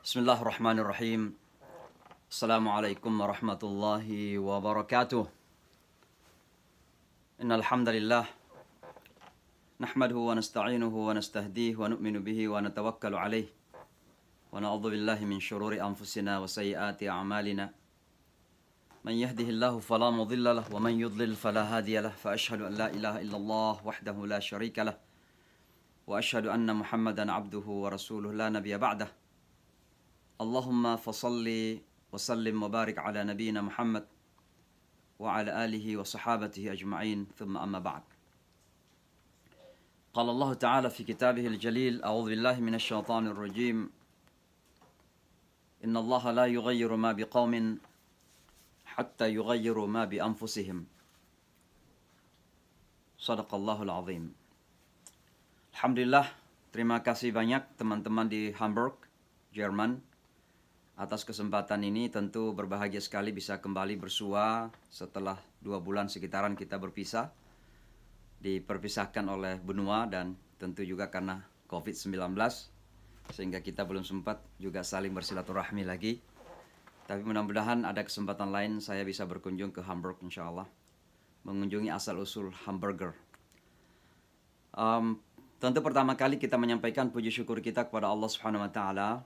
Bismillahirrahmanirrahim. Assalamualaikum warahmatullahi wabarakatuh. Innal hamdalillah nahmaduhu wa nasta'inuhu wa nastahdihi wa nu'minu bihi wa natawakkalu alayh wa na'udzu billahi min shururi anfusina wa sayyiati a'malina. Man yahdihillahu fala mudilla lahu wa man yudlil fala hadiya lahu. Fa asyhadu an la ilaha illallah wahdahu la syarika lahu wa asyhadu anna Muhammadan 'abduhu wa rasuluhu la nabiyya ba'dah. Allahumma fasalli wa sallim wa barik ala nabiyyina Muhammad wa ala alihi wa sahabatihi ajma'in, thumma amma ba'd. Qala Allah Ta'ala fi kitabihil jalil, a'udzu billahi minasy syaithanir rajim. Inna Allah la yughayyiru ma biqaumin hatta yughayyiru ma bi anfusihim. Shadaqallahul azim. Alhamdulillah, terima kasih banyak teman-teman di Hamburg, Jerman, atas kesempatan ini. Tentu berbahagia sekali bisa kembali bersua setelah 2 bulan sekitaran kita berpisah. Diperpisahkan oleh benua dan tentu juga karena COVID-19. Sehingga kita belum sempat juga saling bersilaturahmi lagi. Tapi mudah-mudahan ada kesempatan lain saya bisa berkunjung ke Hamburg insya Allah. Mengunjungi asal-usul hamburger. Tentu pertama kali kita menyampaikan puji syukur kita kepada Allah Subhanahu wa Ta'ala,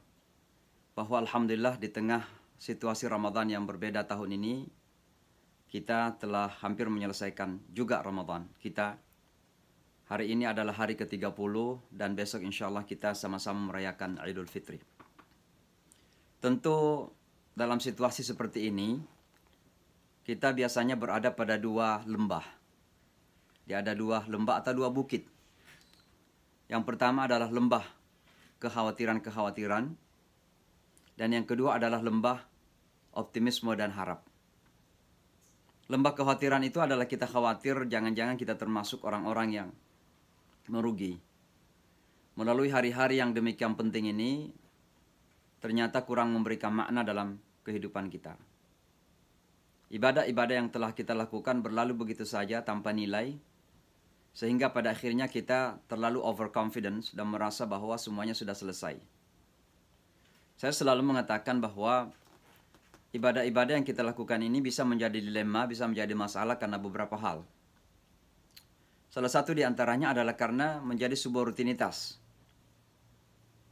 bahwa alhamdulillah di tengah situasi Ramadan yang berbeda tahun ini, kita telah hampir menyelesaikan juga Ramadan kita. Hari ini adalah hari ke-30 dan besok insya Allah kita sama-sama merayakan Idul Fitri. Tentu dalam situasi seperti ini, kita biasanya berada pada 2 lembah. Ada 2 lembah atau 2 bukit. Yang pertama adalah lembah kekhawatiran-kekhawatiran. Dan yang kedua adalah lembah optimisme dan harap. Lembah kekhawatiran itu adalah kita khawatir jangan-jangan kita termasuk orang-orang yang merugi. Melalui hari-hari yang demikian penting ini, ternyata kurang memberikan makna dalam kehidupan kita. Ibadah-ibadah yang telah kita lakukan berlalu begitu saja tanpa nilai, sehingga pada akhirnya kita terlalu overconfidence dan merasa bahwa semuanya sudah selesai. Saya selalu mengatakan bahwa ibadah-ibadah yang kita lakukan ini bisa menjadi dilema, bisa menjadi masalah karena beberapa hal. Salah satu di antaranya adalah karena menjadi sebuah rutinitas.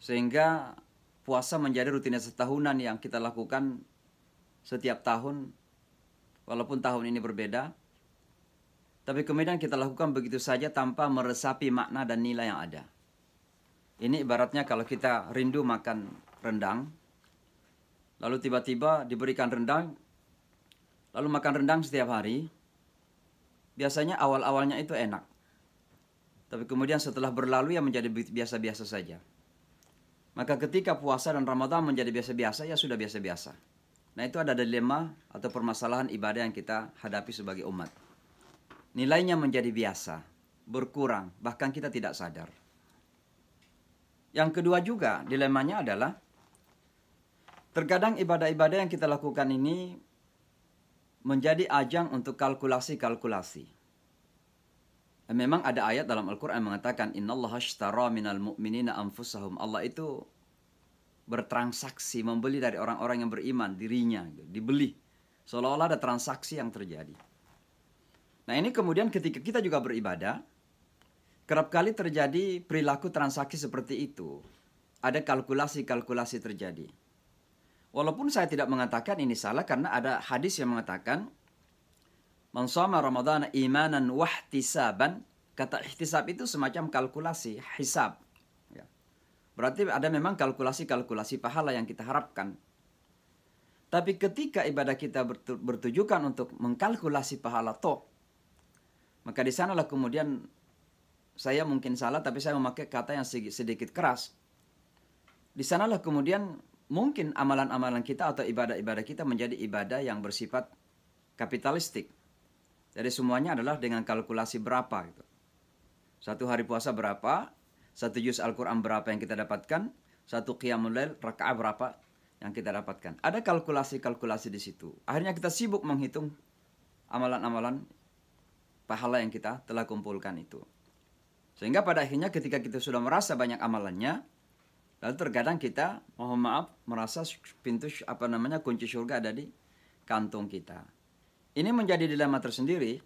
Sehingga puasa menjadi rutinitas tahunan yang kita lakukan setiap tahun, walaupun tahun ini berbeda. Tapi kemudian kita lakukan begitu saja tanpa meresapi makna dan nilai yang ada. Ini ibaratnya kalau kita rindu makan rendang, lalu tiba-tiba diberikan rendang, lalu makan rendang setiap hari. Biasanya awal-awalnya itu enak, tapi kemudian setelah berlalu ya menjadi biasa-biasa saja. Maka ketika puasa dan Ramadan menjadi biasa-biasa, ya sudah biasa-biasa. Nah, itu ada dilema atau permasalahan ibadah yang kita hadapi sebagai umat. Nilainya menjadi biasa, berkurang, bahkan kita tidak sadar. Yang kedua juga dilemanya adalah terkadang ibadah-ibadah yang kita lakukan ini menjadi ajang untuk kalkulasi-kalkulasi. Memang ada ayat dalam Al-Quran yang mengatakan innallaha ashtara minal mu'minina anfusahum. Allah itu bertransaksi, membeli dari orang-orang yang beriman dirinya, dibeli. Seolah-olah ada transaksi yang terjadi. Nah, ini kemudian ketika kita juga beribadah, kerap kali terjadi perilaku transaksi seperti itu. Ada kalkulasi-kalkulasi terjadi. Walaupun saya tidak mengatakan ini salah karena ada hadis yang mengatakan man shoma ramadhana imanan wahtisaban. Kata ihtisab itu semacam kalkulasi, hisab. Ya. Berarti ada memang kalkulasi-kalkulasi pahala yang kita harapkan. Tapi ketika ibadah kita bertujukan untuk mengkalkulasi pahala toh, maka di sanalah kemudian saya mungkin salah, tapi saya memakai kata yang sedikit keras. Di sanalah kemudian mungkin amalan-amalan kita atau ibadah-ibadah kita menjadi ibadah yang bersifat kapitalistik. Jadi semuanya adalah dengan kalkulasi berapa gitu. 1 hari puasa berapa, 1 juz Al-Quran berapa yang kita dapatkan, 1 qiyamul lail rakaat berapa yang kita dapatkan. Ada kalkulasi-kalkulasi di situ. Akhirnya kita sibuk menghitung amalan-amalan pahala yang kita telah kumpulkan itu. Sehingga pada akhirnya ketika kita sudah merasa banyak amalannya, Lalu terkadang kita, mohon maaf, merasa pintu kunci surga ada di kantong kita. Ini menjadi dilema tersendiri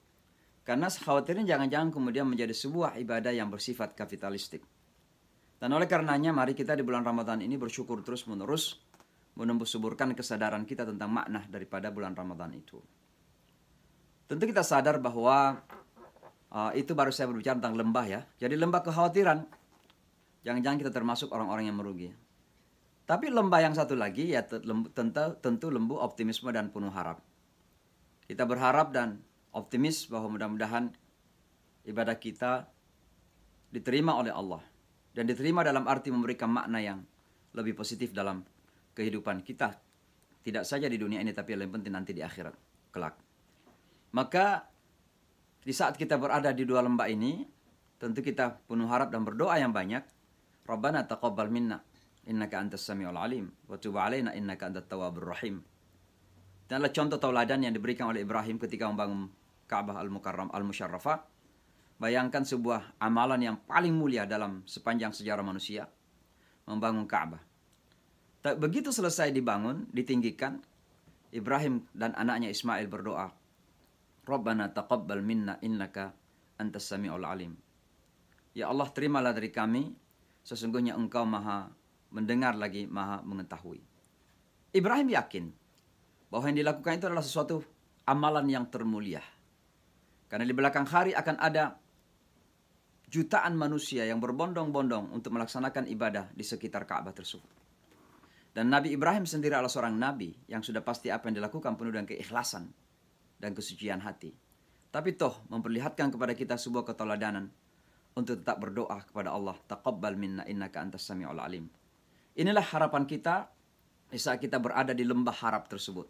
karena khawatirnya jangan-jangan kemudian menjadi sebuah ibadah yang bersifat kapitalistik. Dan oleh karenanya mari kita di bulan Ramadan ini bersyukur terus-menerus menembus suburkan kesadaran kita tentang makna daripada bulan Ramadan itu. Tentu kita sadar bahwa itu baru saya berbicara tentang lembah ya. Jadi lembah kekhawatiran. Jangan-jangan kita termasuk orang-orang yang merugi. Tapi lembah yang satu lagi ya tentu lembu optimisme dan penuh harap. Kita berharap dan optimis bahwa mudah-mudahan ibadah kita diterima oleh Allah. Dan diterima dalam arti memberikan makna yang lebih positif dalam kehidupan kita. Tidak saja di dunia ini tapi yang penting nanti di akhirat kelak. Maka di saat kita berada di dua lembah ini, tentu kita penuh harap dan berdoa yang banyak. Rabbana taqabbal minna innaka antas samiul alim wa tub alaina innaka antat tawwabur rahim. Dan adalah contoh tauladan yang diberikan oleh Ibrahim ketika membangun Ka'bah al-Mukarram al-Musyarrafah. Bayangkan sebuah amalan yang paling mulia dalam sepanjang sejarah manusia, membangun Ka'bah. Begitu selesai dibangun, ditinggikan, Ibrahim dan anaknya Ismail berdoa, Rabbana taqabbal minna innaka antas samiul alim. Ya Allah, terimalah dari kami, sesungguhnya engkau maha mendengar lagi maha mengetahui. Ibrahim yakin bahwa yang dilakukan itu adalah sesuatu amalan yang termulia. Karena di belakang hari akan ada jutaan manusia yang berbondong-bondong untuk melaksanakan ibadah di sekitar Ka'bah tersebut. Dan Nabi Ibrahim sendiri adalah seorang nabi yang sudah pasti apa yang dilakukan penuh dengan keikhlasan dan kesucian hati. Tapi toh memperlihatkan kepada kita sebuah keteladanan untuk tetap berdoa kepada Allah, taqabbal minna innaka antas samiul alim. Inilah harapan kita di saat kita berada di lembah harap tersebut.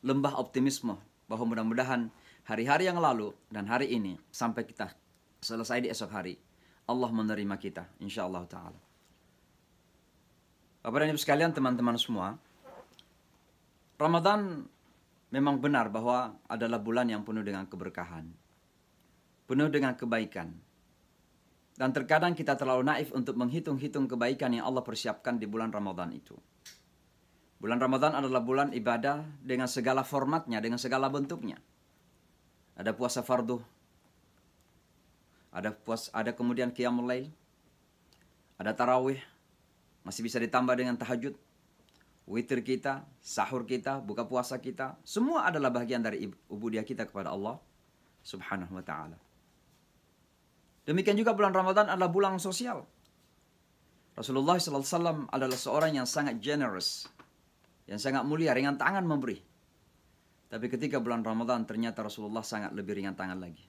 Lembah optimisme bahwa mudah-mudahan hari-hari yang lalu dan hari ini sampai kita selesai di esok hari, Allah menerima kita insyaallah taala. Bapak dan Ibu sekalian, teman-teman semua, Ramadan memang benar bahwa adalah bulan yang penuh dengan keberkahan, penuh dengan kebaikan. Dan terkadang kita terlalu naif untuk menghitung-hitung kebaikan yang Allah persiapkan di bulan Ramadan itu. Bulan Ramadan adalah bulan ibadah dengan segala formatnya, dengan segala bentuknya. Ada puasa fardu, ada kemudian qiyamul lail, ada tarawih, masih bisa ditambah dengan tahajud, witir kita, sahur kita, buka puasa kita, semua adalah bagian dari ubudiyah kita kepada Allah Subhanahu wa taala. Demikian juga bulan Ramadan adalah bulan sosial. Rasulullah SAW adalah seorang yang sangat generous, yang sangat mulia, ringan tangan memberi. Tapi ketika bulan Ramadan ternyata Rasulullah sangat lebih ringan tangan lagi.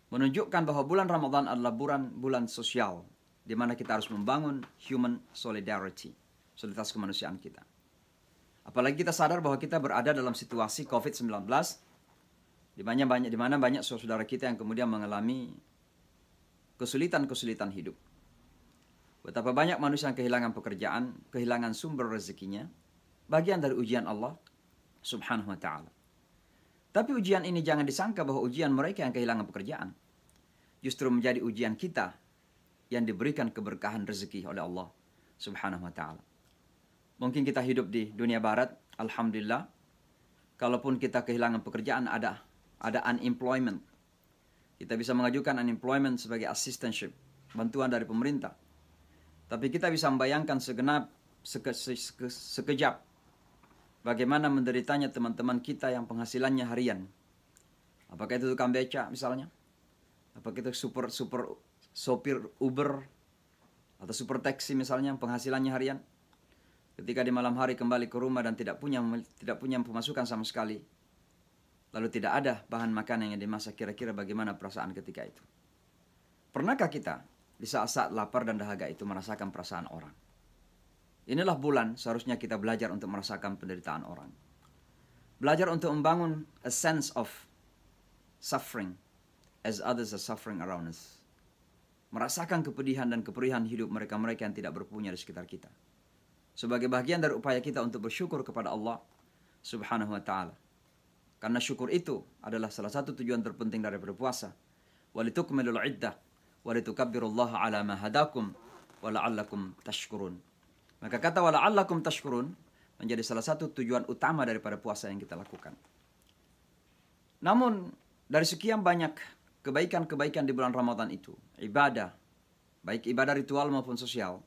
Menunjukkan bahwa bulan Ramadan adalah bulan sosial, di mana kita harus membangun human solidarity, solidaritas kemanusiaan kita. Apalagi kita sadar bahwa kita berada dalam situasi COVID-19, di mana banyak saudara kita yang kemudian mengalami kesulitan hidup. Betapa banyak manusia yang kehilangan pekerjaan, kehilangan sumber rezekinya, bagian dari ujian Allah Subhanahu wa taala. Tapi ujian ini jangan disangka bahwa ujian mereka yang kehilangan pekerjaan. Justru menjadi ujian kita yang diberikan keberkahan rezeki oleh Allah Subhanahu wa taala. Mungkin kita hidup di dunia barat, alhamdulillah, kalaupun kita kehilangan pekerjaan ada unemployment. Kita bisa mengajukan unemployment sebagai assistantship, bantuan dari pemerintah. Tapi kita bisa membayangkan sekejap bagaimana menderitanya teman-teman kita yang penghasilannya harian. Apakah itu tukang beca misalnya? Apakah itu sopir Uber atau super taxi misalnya yang penghasilannya harian? Ketika di malam hari kembali ke rumah dan tidak punya pemasukan sama sekali, lalu tidak ada bahan makanan yang dimasak, kira-kira bagaimana perasaan ketika itu? Pernahkah kita di saat-saat lapar dan dahaga itu merasakan perasaan orang? Inilah bulan seharusnya kita belajar untuk merasakan penderitaan orang. Belajar untuk membangun a sense of suffering as others are suffering around us. Merasakan kepedihan dan keperihan hidup mereka-mereka yang tidak berpunya di sekitar kita. Sebagai bagian dari upaya kita untuk bersyukur kepada Allah Subhanahu wa taala. Karena syukur itu adalah salah satu tujuan terpenting daripada puasa. Walitukmilul iddah, walitukabbirullaha ala ma hadakum, wa la'allakum tashkurun. Maka kata wa la'allakum tashkurun menjadi salah satu tujuan utama daripada puasa yang kita lakukan. Namun dari sekian banyak kebaikan-kebaikan di bulan Ramadan itu, ibadah, baik ibadah ritual maupun sosial,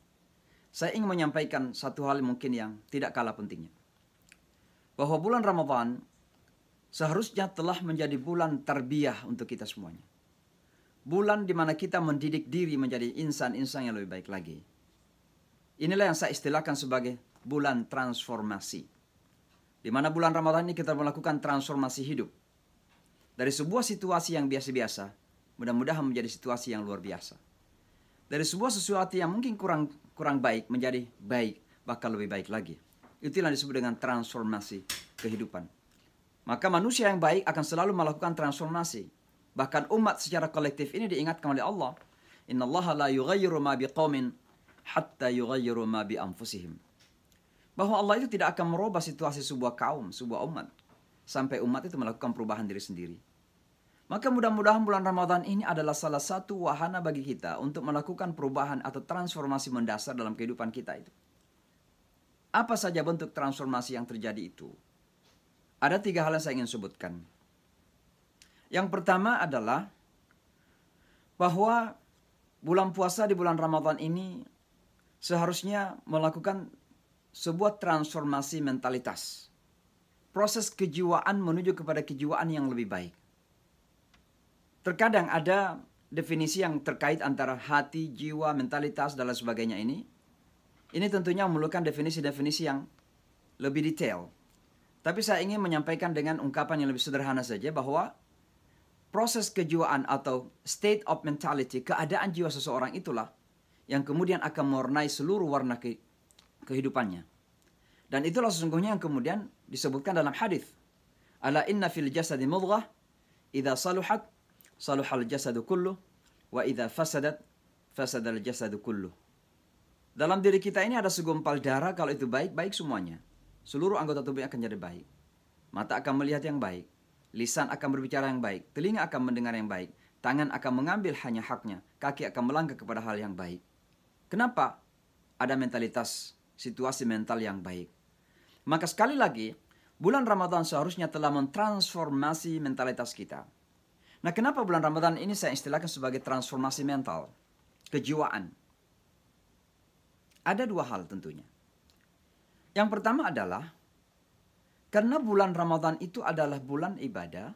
saya ingin menyampaikan satu hal mungkin yang tidak kalah pentingnya. Bahwa bulan Ramadan seharusnya telah menjadi bulan tarbiyah untuk kita semuanya. Bulan di mana kita mendidik diri menjadi insan-insan yang lebih baik lagi. Inilah yang saya istilahkan sebagai bulan transformasi. Di mana bulan Ramadan ini kita melakukan transformasi hidup. Dari sebuah situasi yang biasa-biasa, mudah-mudahan menjadi situasi yang luar biasa. Dari sebuah sesuatu yang mungkin kurang baik menjadi baik, bahkan lebih baik lagi. Itulah yang disebut dengan transformasi kehidupan. Maka manusia yang baik akan selalu melakukan transformasi. Bahkan umat secara kolektif ini diingatkan oleh Allah. Innallaha la yughayyiru ma biqaumin hatta yughayyiru ma bi anfusihim. Bahwa Allah itu tidak akan merubah situasi sebuah kaum, sebuah umat, sampai umat itu melakukan perubahan diri sendiri. Maka mudah-mudahan bulan Ramadan ini adalah salah satu wahana bagi kita untuk melakukan perubahan atau transformasi mendasar dalam kehidupan kita itu. Apa saja bentuk transformasi yang terjadi itu? Ada 3 hal yang saya ingin sebutkan. Yang pertama adalah bahwa bulan puasa di bulan Ramadan ini seharusnya melakukan sebuah transformasi mentalitas. Proses kejiwaan menuju kepada kejiwaan yang lebih baik. Terkadang ada definisi yang terkait antara hati, jiwa, mentalitas, dan lain sebagainya ini. Ini tentunya memerlukan definisi-definisi yang lebih detail. Tapi saya ingin menyampaikan dengan ungkapan yang lebih sederhana saja bahwa proses kejiwaan atau state of mentality, keadaan jiwa seseorang itulah yang kemudian akan mewarnai seluruh warna kehidupannya. Dan itulah sesungguhnya yang kemudian disebutkan dalam hadis. Ala inna fil jasadi mudghah, idza saluhat, saluhal jasadu kulluh, wa idza fasadat, fasadal jasadu kulluh. Dalam diri kita ini ada segumpal darah, kalau itu baik, baik semuanya. Seluruh anggota tubuh akan jadi baik. Mata akan melihat yang baik. Lisan akan berbicara yang baik, telinga akan mendengar yang baik, tangan akan mengambil hanya haknya, kaki akan melangkah kepada hal yang baik. Kenapa? Ada mentalitas, situasi mental yang baik. Maka sekali lagi, bulan Ramadan seharusnya telah mentransformasi mentalitas kita. Nah, kenapa bulan Ramadan ini saya istilahkan sebagai transformasi mental, kejiwaan? Ada 2 hal tentunya. Yang pertama adalah karena bulan Ramadan itu adalah bulan ibadah,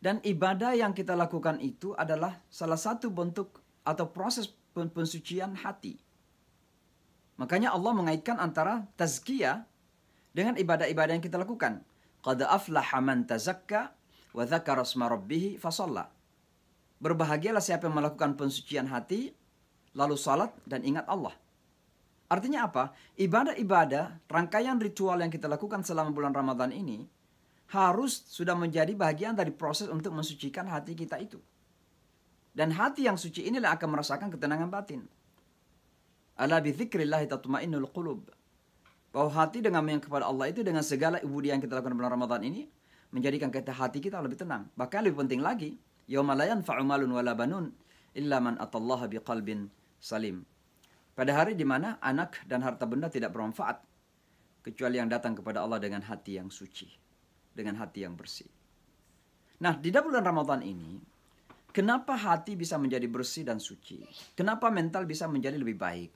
dan ibadah yang kita lakukan itu adalah salah satu bentuk atau proses pensucian hati. Makanya Allah mengaitkan antara tazkiyah dengan ibadah-ibadah yang kita lakukan. Qad aflaha man tazakka wa dzakara asma rabbih fasalla. Berbahagialah siapa yang melakukan pensucian hati, lalu salat dan ingat Allah. Artinya apa? Ibadah-ibadah, rangkaian ritual yang kita lakukan selama bulan Ramadan ini harus sudah menjadi bagian dari proses untuk mensucikan hati kita itu. Dan hati yang suci inilah akan merasakan ketenangan batin. Ala bi dzikrillah tatma'innul qulub. Bahwa hati dengan mengingat kepada Allah itu dengan segala ibadah yang kita lakukan bulan Ramadan ini menjadikan hati kita lebih tenang. Bahkan lebih penting lagi, yauma la yanfa'u malun wala banun illa man atallaha biqalbin salim. Pada hari di mana anak dan harta benda tidak bermanfaat kecuali yang datang kepada Allah dengan hati yang suci, dengan hati yang bersih. Nah, di dalam bulan Ramadan ini, kenapa hati bisa menjadi bersih dan suci? Kenapa mental bisa menjadi lebih baik?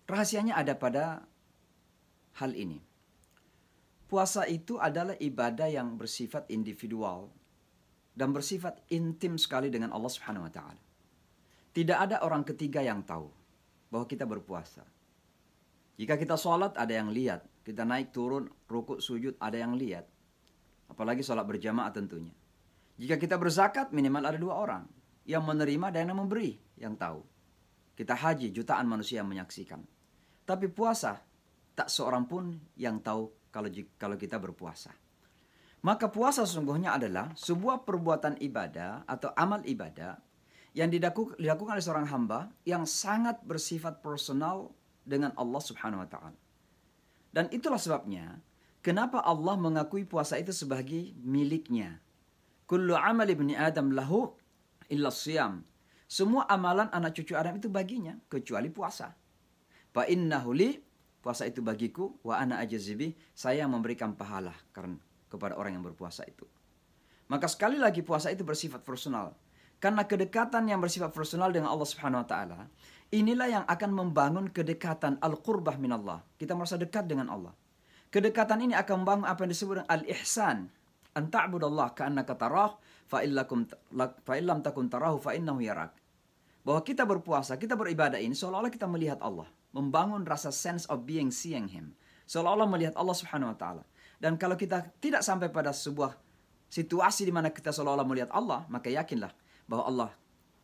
Rahasianya ada pada hal ini. Puasa itu adalah ibadah yang bersifat individual dan bersifat intim sekali dengan Allah Subhanahu wa taala. Tidak ada orang ketiga yang tahu bahwa kita berpuasa. Jika kita sholat, ada yang lihat. Kita naik turun, rukuk, sujud, ada yang lihat. Apalagi sholat berjamaah tentunya. Jika kita berzakat, minimal ada 2 orang. Yang menerima dan yang memberi, yang tahu. Kita haji, jutaan manusia yang menyaksikan. Tapi puasa, tak seorang pun yang tahu kalau kita berpuasa. Maka puasa sesungguhnya adalah sebuah perbuatan ibadah atau amal ibadah yang dilakukan oleh seorang hamba yang sangat bersifat personal dengan Allah Subhanahu wa taala. Dan itulah sebabnya kenapa Allah mengakui puasa itu sebagai miliknya. Kullu amal ibni Adam lahu illa shiyam Semua amalan anak cucu Adam itu baginya, kecuali puasa. Fa innahu li, puasa itu bagiku, wa ana ajzibi, saya memberikan pahala karena kepada orang yang berpuasa itu. Maka sekali lagi puasa itu bersifat personal. Karena kedekatan yang bersifat personal dengan Allah Subhanahu wa taala, inilah yang akan membangun kedekatan al-qurbah minallah. Kita merasa dekat dengan Allah. Kedekatan ini akan membangun apa yang disebut dengan al-ihsan. An ta'budallah ka'annaka tarah fa illam takun tarahu fa innahu yarak. Bahwa kita berpuasa, kita beribadah ini seolah-olah kita melihat Allah. Membangun rasa sense of being seeing him. Seolah-olah melihat Allah Subhanahu wa taala. Dan kalau kita tidak sampai pada sebuah situasi di mana kita seolah-olah melihat Allah, maka yakinlah bahwa Allah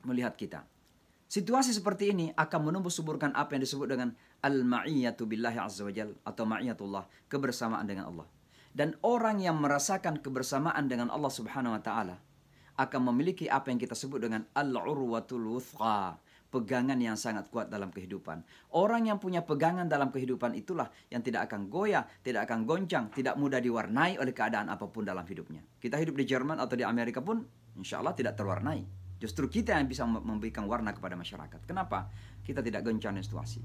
melihat kita. Situasi seperti ini akan menumbuh suburkan apa yang disebut dengan al-ma'iyyatu billahi azza wa jal, atau ma'iyyatullah, kebersamaan dengan Allah. Dan orang yang merasakan kebersamaan dengan Allah Subhanahu wa taala akan memiliki apa yang kita sebut dengan al-urwatul wuthqa, pegangan yang sangat kuat dalam kehidupan. Orang yang punya pegangan dalam kehidupan itulah yang tidak akan goyah, tidak akan goncang, tidak mudah diwarnai oleh keadaan apapun dalam hidupnya. Kita hidup di Jerman atau di Amerika pun insya Allah tidak terwarnai. Justru kita yang bisa memberikan warna kepada masyarakat. Kenapa? Kita tidak goncang dengan situasi.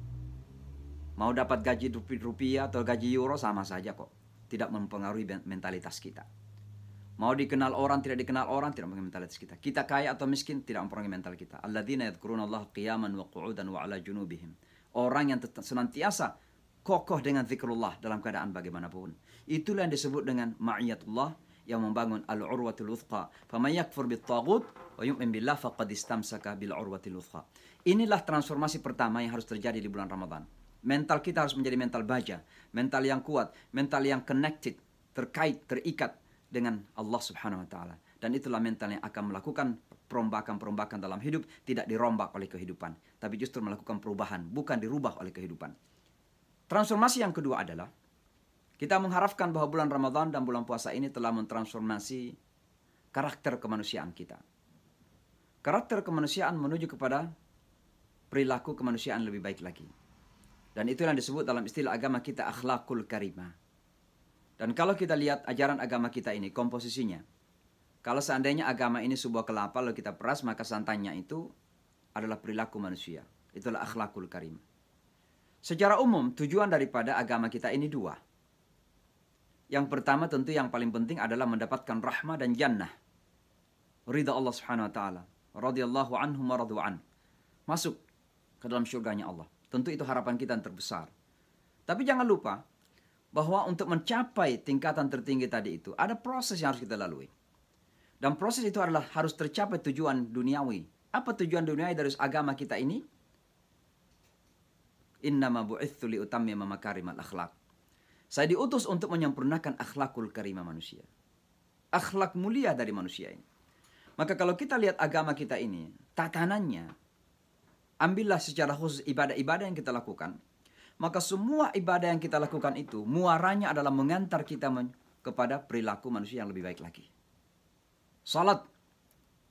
Mau dapat gaji rupiah atau gaji euro sama saja kok. Tidak mempengaruhi mentalitas kita. Mau dikenal orang, tidak dikenal orang, tidak mempengaruhi mentalitas kita. Kita kaya atau miskin, tidak mempengaruhi mental kita. Alladzina yadhkurunallaha qiyaman wa qu'udan wa ala junubihim. Orang yang senantiasa kokoh dengan zikrullah dalam keadaan bagaimanapun. Itulah yang disebut dengan ma'iyatullah, yang membangun al-urwatul wuthqa. Faman yakfur bit-taghut wa yu'min billah faqad istamsaka bil urwatil wuthqa. Inilah transformasi pertama yang harus terjadi di bulan Ramadan. Mental kita harus menjadi mental baja, mental yang kuat, mental yang connected, terkait, terikat dengan Allah Subhanahu wa taala. Dan itulah mental yang akan melakukan perombakan-perombakan dalam hidup, tidak dirombak oleh kehidupan, tapi justru melakukan perubahan, bukan dirubah oleh kehidupan. Transformasi yang kedua adalah kita mengharapkan bahwa bulan Ramadan dan bulan puasa ini telah mentransformasi karakter kemanusiaan kita. Karakter kemanusiaan menuju kepada perilaku kemanusiaan lebih baik lagi. Dan itu yang disebut dalam istilah agama kita akhlakul karimah. Dan kalau kita lihat ajaran agama kita ini, komposisinya. Kalau seandainya agama ini sebuah kelapa lalu kita peras, maka santannya itu adalah perilaku manusia. Itulah akhlakul karimah. Secara umum, tujuan daripada agama kita ini dua. Yang pertama tentu yang paling penting adalah mendapatkan rahmah dan jannah. Ridha Allah Subhanahu wa taala. Radhiyallahu anhum wa radu an. Masuk ke dalam syurganya Allah. Tentu itu harapan kita yang terbesar. Tapi jangan lupa bahwa untuk mencapai tingkatan tertinggi tadi itu ada proses yang harus kita lalui. Dan proses itu adalah harus tercapai tujuan duniawi. Apa tujuan duniawi dari agama kita ini? Innama bu'itsu li utammima makarimal akhlak. Saya diutus untuk menyempurnakan akhlakul karimah manusia. Akhlak mulia dari manusia ini. Maka kalau kita lihat agama kita ini, tatanannya, ambillah secara khusus ibadah-ibadah yang kita lakukan. Maka semua ibadah yang kita lakukan itu, muaranya adalah mengantar kita kepada perilaku manusia yang lebih baik lagi. Salat.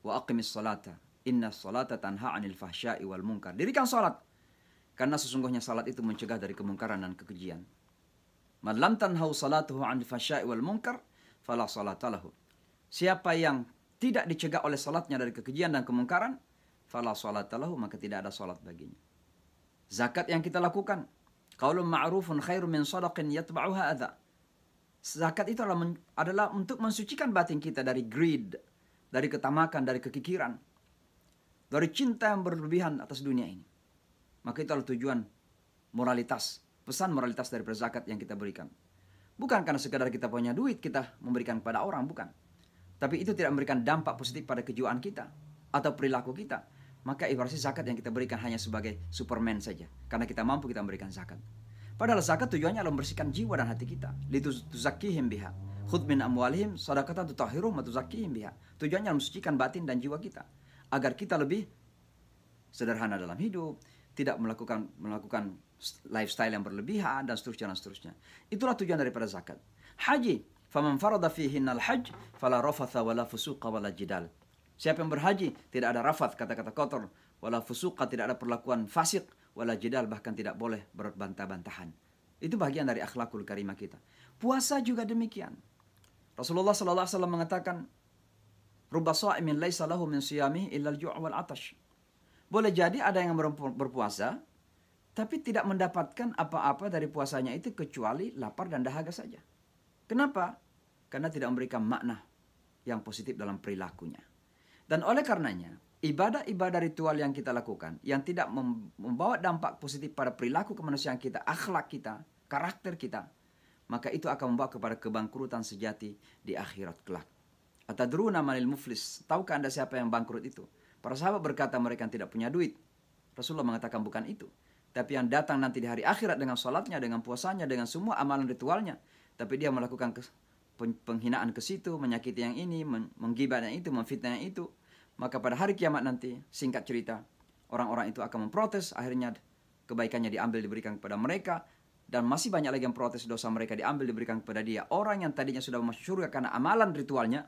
Wa aqimis salata. Inna salata tanha anil fahsya'i wal munkar. Dirikan salat. Karena sesungguhnya salat itu mencegah dari kemungkaran dan kekejian. Man lam tanhau salatuhu 'anil fahsya'i wal munkar fala salata lahu. Siapa yang tidak dicegah oleh salatnya dari kekejian dan kemungkaran, fala salata lahu, maka tidak ada salat baginya. Zakat yang kita lakukan, qaulun ma'rufun khairum min shadaqin yatba'uha adza. Zakat itu adalah untuk mensucikan batin kita dari greed, dari ketamakan, dari kekikiran, dari cinta yang berlebihan atas dunia ini. Maka itu adalah tujuan moralitas, pesan moralitas dari zakat yang kita berikan. Bukan karena sekadar kita punya duit kita memberikan kepada orang, bukan. Tapi itu tidak memberikan dampak positif pada kejiwaan kita atau perilaku kita. Maka ibaratnya zakat yang kita berikan hanya sebagai Superman saja. Karena kita mampu kita memberikan zakat. Padahal zakat tujuannya adalah membersihkan jiwa dan hati kita. Lituzakkihim biha. Khudh min amwalihim shadaqatan tutahhiruhum wa tuzakkihim biha. Tujuannya mensucikan batin dan jiwa kita agar kita lebih sederhana dalam hidup, tidak melakukan lifestyle yang berlebihan dan seterusnya. Itulah tujuan daripada zakat. Haji, faman farada fihinnal hajj fala rafatha wala fusuqa wala jidal. Siapa yang berhaji tidak ada rafat, kata-kata kotor, wala fusuqa, tidak ada perlakuan fasik, wala jidal, bahkan tidak boleh berbantah-bantahan. Itu bagian dari akhlakul karimah kita. Puasa juga demikian. Rasulullah sallallahu alaihi wasallam mengatakan, "Rubba sha'imin laisa lahu min siyamihi illa al-ju' wal 'atash." Boleh jadi ada yang berpuasa, tapi tidak mendapatkan apa-apa dari puasanya itu kecuali lapar dan dahaga saja. Kenapa? Karena tidak memberikan makna yang positif dalam perilakunya. Dan oleh karenanya, ibadah-ibadah ritual yang kita lakukan, yang tidak membawa dampak positif pada perilaku kemanusiaan kita, akhlak kita, karakter kita, maka itu akan membawa kepada kebangkrutan sejati di akhirat kelak. Atadruna manil muflis? Tahukah Anda siapa yang bangkrut itu? Para sahabat berkata mereka tidak punya duit. Rasulullah mengatakan bukan itu. Tapi yang datang nanti di hari akhirat dengan sholatnya, dengan puasanya, dengan semua amalan ritualnya. Tapi dia melakukan penghinaan ke situ, menyakiti yang ini, menggibah yang itu, memfitnah yang itu. Maka pada hari kiamat nanti, singkat cerita, orang-orang itu akan memprotes. Akhirnya kebaikannya diambil, diberikan kepada mereka. Dan masih banyak lagi yang protes, dosa mereka diambil, diberikan kepada dia. Orang yang tadinya sudah masuk surga karena amalan ritualnya,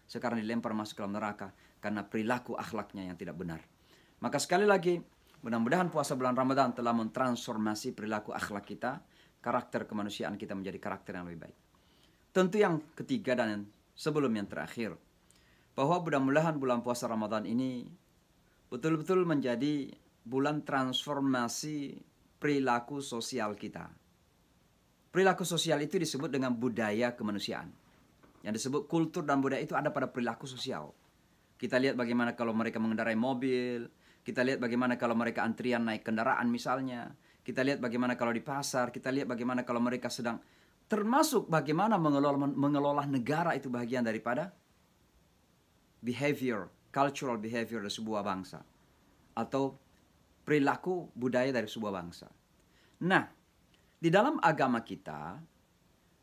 sekarang dilempar masuk ke dalam neraka karena perilaku akhlaknya yang tidak benar. Maka sekali lagi, mudah-mudahan puasa bulan Ramadan telah mentransformasi perilaku akhlak kita, karakter kemanusiaan kita menjadi karakter yang lebih baik. Tentu yang ketiga dan sebelum yang terakhir, bahwa mudah-mudahan bulan puasa Ramadan ini betul-betul menjadi bulan transformasi perilaku sosial kita. Perilaku sosial itu disebut dengan budaya kemanusiaan. Yang disebut kultur dan budaya itu ada pada perilaku sosial. Kita lihat bagaimana kalau mereka mengendarai mobil, kita lihat bagaimana kalau mereka antrian naik kendaraan misalnya. Kita lihat bagaimana kalau di pasar. Kita lihat bagaimana kalau mereka sedang. Termasuk bagaimana mengelola negara itu bagian daripada behavior, cultural behavior dari sebuah bangsa. Atau perilaku budaya dari sebuah bangsa. Nah, di dalam agama kita,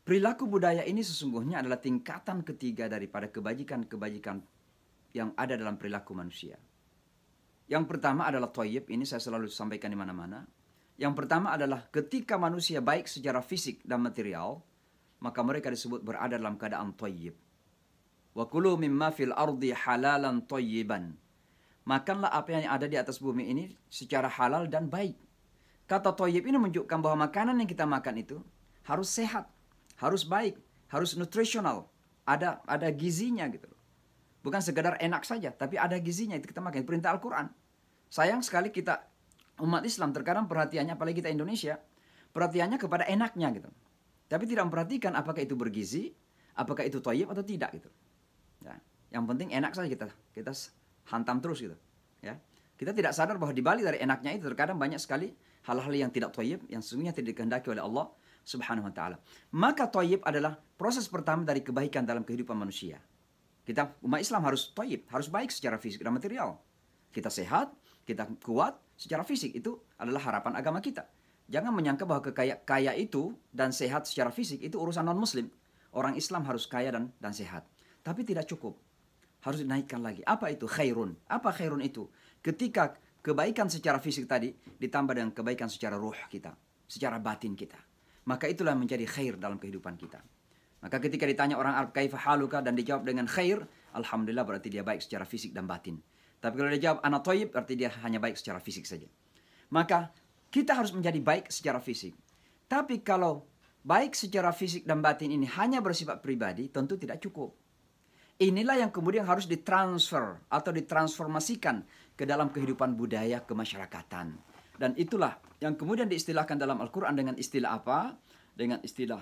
perilaku budaya ini sesungguhnya adalah tingkatan ketiga daripada kebajikan-kebajikan yang ada dalam perilaku manusia. Yang pertama adalah thayyib, ini saya selalu sampaikan di mana-mana. Yang pertama adalah ketika manusia baik secara fisik dan material, maka mereka disebut berada dalam keadaan thayyib. Wa kulu mimma fil ardi halalan thayyiban. Makanlah apa yang ada di atas bumi ini secara halal dan baik. Kata thayyib ini menunjukkan bahwa makanan yang kita makan itu harus sehat, harus baik, harus nutrisional, ada gizinya gitu. Bukan sekedar enak saja, tapi ada gizinya itu kita makan. Perintah Al-Quran. Sayang sekali kita umat Islam terkadang perhatiannya, apalagi kita Indonesia, perhatiannya kepada enaknya gitu. Tapi tidak memperhatikan apakah itu bergizi, apakah itu thayyib atau tidak gitu. Ya, yang penting enak saja kita hantam terus gitu. Ya, kita tidak sadar bahwa di balik dari enaknya itu terkadang banyak sekali hal-hal yang tidak thayyib, yang sesungguhnya tidak dikehendaki oleh Allah Subhanahu Wa Taala. Maka thayyib adalah proses pertama dari kebaikan dalam kehidupan manusia. Kita umat Islam harus thayyib, harus baik secara fisik dan material. Kita sehat, kita kuat secara fisik, itu adalah harapan agama kita. Jangan menyangka bahwa kaya itu dan sehat secara fisik itu urusan non-muslim. Orang Islam harus kaya dan sehat. Tapi tidak cukup. Harus dinaikkan lagi. Apa itu khairun? Apa khairun itu? Ketika kebaikan secara fisik tadi ditambah dengan kebaikan secara ruh kita, secara batin kita. Maka itulah menjadi khair dalam kehidupan kita. Maka ketika ditanya orang Arab kaifa haluka dan dijawab dengan khair, alhamdulillah berarti dia baik secara fisik dan batin. Tapi kalau dia jawab ana thayyib berarti dia hanya baik secara fisik saja. Maka kita harus menjadi baik secara fisik. Tapi kalau baik secara fisik dan batin ini hanya bersifat pribadi, tentu tidak cukup. Inilah yang kemudian harus ditransfer atau ditransformasikan ke dalam kehidupan budaya kemasyarakatan. Dan itulah yang kemudian diistilahkan dalam Al-Quran dengan istilah apa? Dengan istilah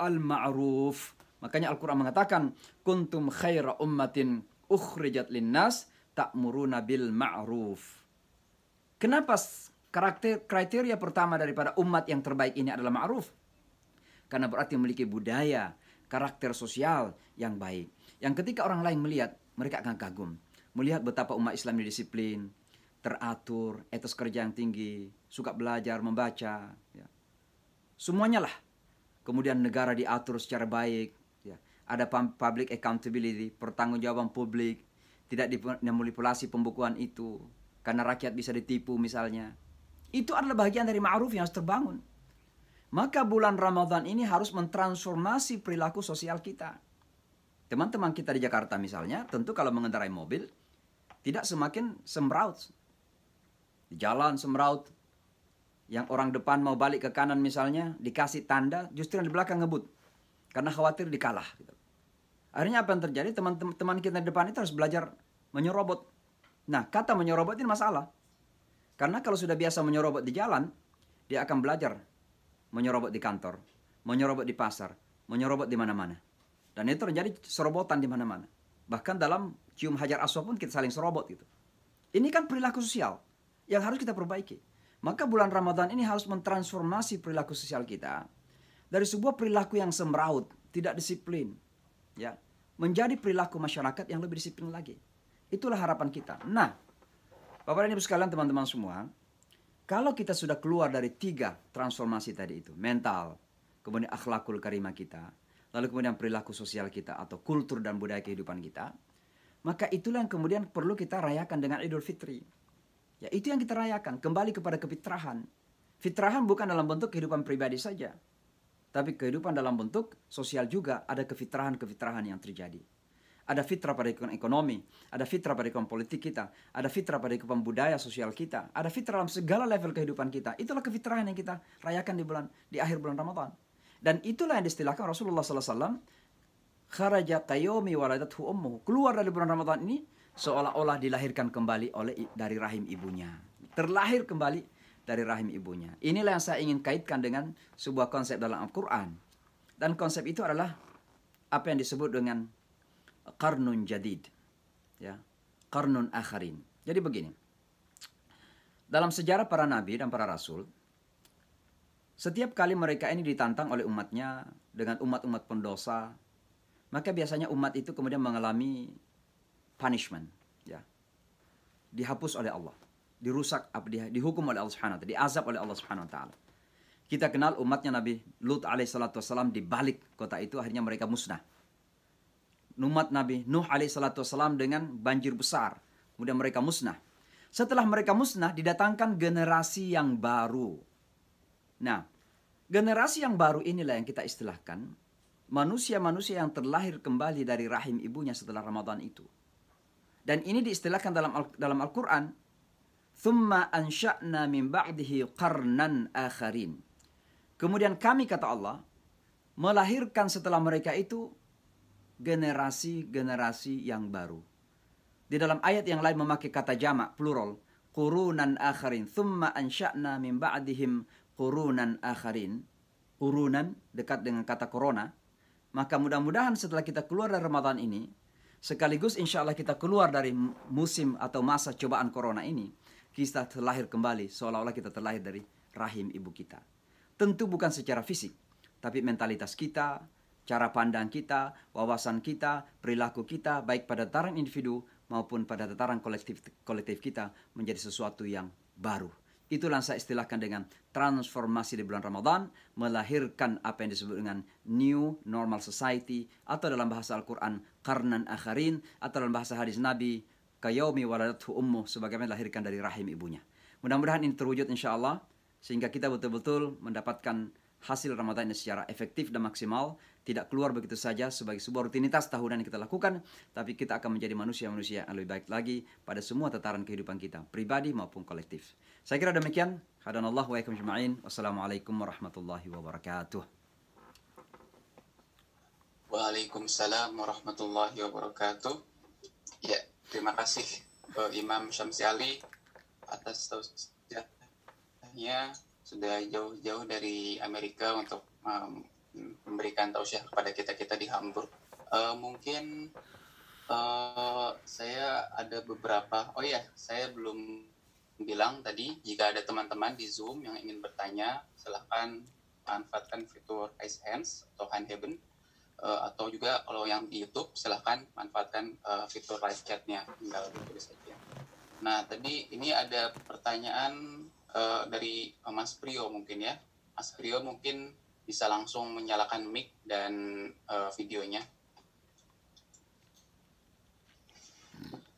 al-ma'ruf. Makanya Al-Quran mengatakan, kuntum khaira ummatin ukhrijat linnas ta'muruna bil ma'ruf. Kenapa kriteria pertama daripada umat yang terbaik ini adalah ma'ruf? Karena berarti memiliki budaya, karakter sosial yang baik. Yang ketika orang lain melihat, mereka akan kagum. Melihat betapa umat Islam ini disiplin, teratur, etos kerja yang tinggi, suka belajar, membaca. Ya. Semuanya lah. Kemudian negara diatur secara baik, ya. Ada public accountability, pertanggungjawaban publik, tidak dimanipulasi pembukuan itu, karena rakyat bisa ditipu misalnya. Itu adalah bagian dari ma'ruf yang harus terbangun. Maka bulan Ramadan ini harus mentransformasi perilaku sosial kita. Teman-teman kita di Jakarta misalnya, tentu kalau mengendarai mobil, tidak semakin semraut. Di jalan semraut. Yang orang depan mau balik ke kanan misalnya, dikasih tanda, justru yang di belakang ngebut. Karena khawatir dikalah. Gitu. Akhirnya apa yang terjadi? Teman-teman kita di depan itu harus belajar menyerobot. Nah, kata menyerobot ini masalah. Karena kalau sudah biasa menyerobot di jalan, dia akan belajar menyerobot di kantor, menyerobot di pasar, menyerobot di mana-mana. Dan itu terjadi serobotan di mana-mana. Bahkan dalam cium hajar aswad pun kita saling serobot gitu. Ini kan perilaku sosial yang harus kita perbaiki. Maka bulan Ramadan ini harus mentransformasi perilaku sosial kita dari sebuah perilaku yang semraut, tidak disiplin, ya, menjadi perilaku masyarakat yang lebih disiplin lagi. Itulah harapan kita. Nah, Bapak dan Ibu sekalian, teman-teman semua, kalau kita sudah keluar dari 3 transformasi tadi itu, mental, kemudian akhlakul karimah kita, lalu kemudian perilaku sosial kita atau kultur dan budaya kehidupan kita, maka itulah yang kemudian perlu kita rayakan dengan Idul Fitri. Ya, itu yang kita rayakan, kembali kepada kefitrahan. Fitrahan bukan dalam bentuk kehidupan pribadi saja, tapi kehidupan dalam bentuk sosial juga, ada kefitrahan-kefitrahan yang terjadi. Ada fitrah pada ekonomi, ada fitrah pada ekonomi politik kita, ada fitrah pada kehidupan budaya sosial kita, ada fitrah dalam segala level kehidupan kita. Itulah kefitrahan yang kita rayakan di akhir bulan Ramadan. Dan itulah yang distilahkan Rasulullah SAW, kharaja qayomi waladathu ummuhu, keluar dari bulan Ramadan ini seolah-olah dilahirkan kembali dari rahim ibunya. Terlahir kembali dari rahim ibunya. Inilah yang saya ingin kaitkan dengan sebuah konsep dalam Al-Quran. Dan konsep itu adalah apa yang disebut dengan qarnun jadid. Ya, qarnun akharin. Jadi begini. Dalam sejarah para nabi dan para rasul, setiap kali mereka ini ditantang oleh umatnya dengan umat-umat pendosa, maka biasanya umat itu kemudian mengalami punishment, ya, dihapus oleh Allah, dirusak, dihukum oleh Allah Subhanahu wa taala, diazab oleh Allah Subhanahu wa taala. Kita kenal umatnya Nabi Lut alaihissalatu wassalam, di balik kota itu akhirnya mereka musnah. Umat Nabi Nuh alaihissalatu wassalam dengan banjir besar, kemudian mereka musnah. Setelah mereka musnah, didatangkan generasi yang baru. Nah, generasi yang baru inilah yang kita istilahkan manusia-manusia yang terlahir kembali dari rahim ibunya setelah Ramadan itu. Dan ini diistilahkan dalam Al-Quran, thumma ansha'na min ba'dihi qarnan akharin. Kemudian kami, kata Allah, melahirkan setelah mereka itu generasi-generasi yang baru. Di dalam ayat yang lain memakai kata jamak, plural, qurunan akharin, thumma ansha'na min ba'dihim qurunan akharin. Qurunan dekat dengan kata corona. Maka mudah-mudahan setelah kita keluar dari Ramadan ini, sekaligus insya Allah kita keluar dari musim atau masa cobaan corona ini, kita terlahir kembali seolah-olah kita terlahir dari rahim ibu kita. Tentu bukan secara fisik, tapi mentalitas kita, cara pandang kita, wawasan kita, perilaku kita, baik pada tataran individu maupun pada tataran kolektif kita menjadi sesuatu yang baru. Itulah yang saya istilahkan dengan transformasi di bulan Ramadan, melahirkan apa yang disebut dengan new normal society, atau dalam bahasa Al-Quran, qarnan akharin, atau dalam bahasa hadis Nabi, kayaumi waladathu ummuh, sebagaimana dilahirkan dari rahim ibunya. Mudah-mudahan ini terwujud insya Allah, sehingga kita betul-betul mendapatkan hasil Ramadan ini secara efektif dan maksimal, tidak keluar begitu saja sebagai sebuah rutinitas tahunan yang kita lakukan, tapi kita akan menjadi manusia-manusia yang lebih baik lagi pada semua tataran kehidupan kita, pribadi maupun kolektif. Saya kira demikian. Hadanallahu wa iyyakum ajma'in. Wassalamualaikum warahmatullahi wabarakatuh. Waalaikumsalam warahmatullahi wabarakatuh. Ya, terima kasih Imam Syamsi Ali atas tausiahnya, sudah jauh-jauh dari Amerika untuk memberikan tausiah kepada kita di Hamburg. Mungkin saya ada beberapa, saya belum bilang tadi, jika ada teman-teman di Zoom yang ingin bertanya, silahkan manfaatkan fitur Raise Hands atau Hand Heaven, atau juga kalau yang di YouTube silahkan manfaatkan fitur live chat-nya, tinggal ditulis saja. Nah, tadi ini ada pertanyaan dari Mas Priyo mungkin ya. Mas Priyo mungkin bisa langsung menyalakan mic dan videonya.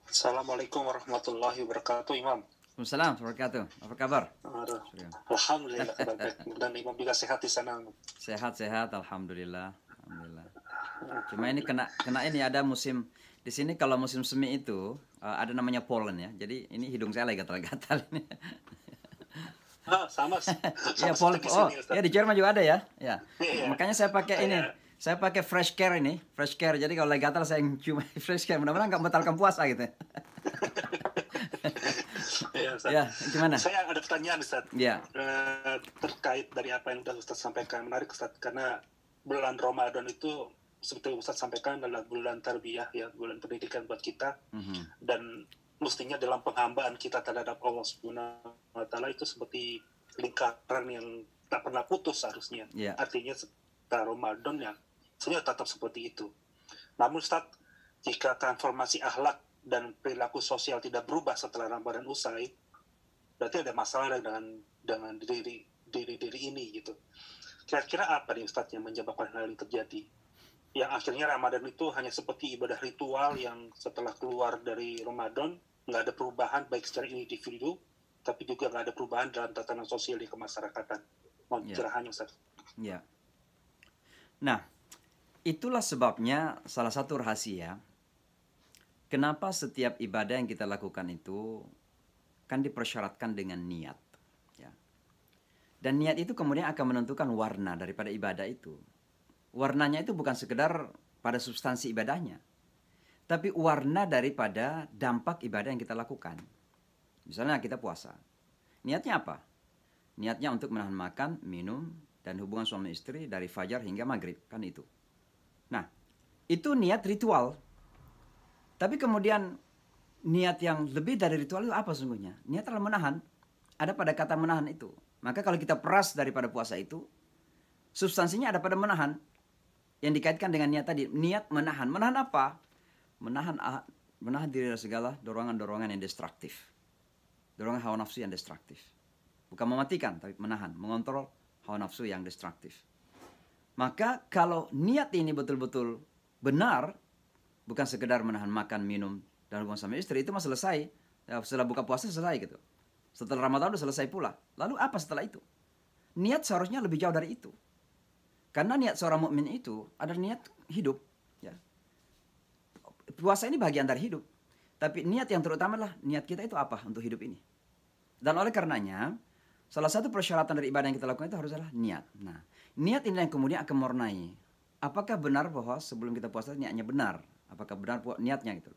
Assalamualaikum warahmatullahi wabarakatuh, Imam. Waalaikumsalam warahmatullahi wabarakatuh. Apa kabar? Alhamdulillah, dan Imam juga sehat di sana. Sehat, alhamdulillah. Cuma ini kena ini ada musim di sini, kalau musim semi itu ada namanya pollen ya. Jadi ini hidung saya lagi gatal-gatal ini. Sama ya, pollen. Ya di Jerman juga ada ya. Ya. Makanya saya pakai ini. Saya pakai fresh care ini, fresh care. Jadi kalau lagi gatal saya cuma fresh care. Mudah-mudahan nggak membatalkan puasa gitu. Ya, Ya, Ustaz. Ya, gimana? Saya ada pertanyaan, Ustaz. Ya. Terkait dari apa yang Ustaz sampaikan. Menarik, Ustaz. Karena bulan Ramadan itu, seperti Ustaz sampaikan, adalah bulan tarbiyah, ya, bulan pendidikan buat kita. Dan mestinya dalam penghambaan kita terhadap Allah Subhanahu wa Ta'ala itu seperti lingkaran yang tak pernah putus seharusnya. Yeah. Artinya setelah Ramadan ya sebenarnya tetap seperti itu. Namun Ustaz, jika transformasi akhlak dan perilaku sosial tidak berubah setelah Ramadan usai, berarti ada masalah dengan diri ini gitu. Kira-kira apa nih Ustaz yang menyebabkan hal ini terjadi? Yang akhirnya Ramadan itu hanya seperti ibadah ritual yang setelah keluar dari Ramadan nggak ada perubahan baik secara individu, tapi juga nggak ada perubahan dalam tatanan sosial di kemasyarakatan. Mohon pencerahannya, Ustaz. Ya. Nah, itulah sebabnya salah satu rahasia kenapa setiap ibadah yang kita lakukan itu kan dipersyaratkan dengan niat. Ya. Dan niat itu kemudian akan menentukan warna daripada ibadah itu. Warnanya itu bukan sekedar pada substansi ibadahnya, tapi warna daripada dampak ibadah yang kita lakukan. Misalnya kita puasa. Niatnya apa? Niatnya untuk menahan makan, minum, dan hubungan suami istri dari fajar hingga maghrib. Kan itu. Nah, itu niat ritual. Tapi kemudian niat yang lebih dari ritual itu apa sungguhnya? Niat adalah menahan. Ada pada kata menahan itu. Maka kalau kita peras daripada puasa itu, substansinya ada pada menahan. Yang dikaitkan dengan niat tadi. Niat menahan. Menahan apa? Menahan diri dari segala dorongan-dorongan yang destruktif. Dorongan hawa nafsu yang destruktif. Bukan mematikan, tapi menahan, mengontrol hawa nafsu yang destruktif. Maka kalau niat ini betul-betul benar, bukan sekedar menahan makan, minum, dan hubungan sama istri, itu mah selesai. Ya, setelah buka puasa selesai gitu. Setelah Ramadan sudah selesai pula. Lalu apa setelah itu? Niat seharusnya lebih jauh dari itu. Karena niat seorang mukmin itu adalah niat hidup. Ya. Puasa ini bagian dari hidup. Tapi niat yang terutama adalah niat kita itu apa untuk hidup ini. Dan oleh karenanya, salah satu persyaratan dari ibadah yang kita lakukan itu harus adalah niat. Nah, niat ini yang kemudian akan mewarnai. Apakah benar bahwa sebelum kita puasa niatnya benar? Apakah benar niatnya gitu?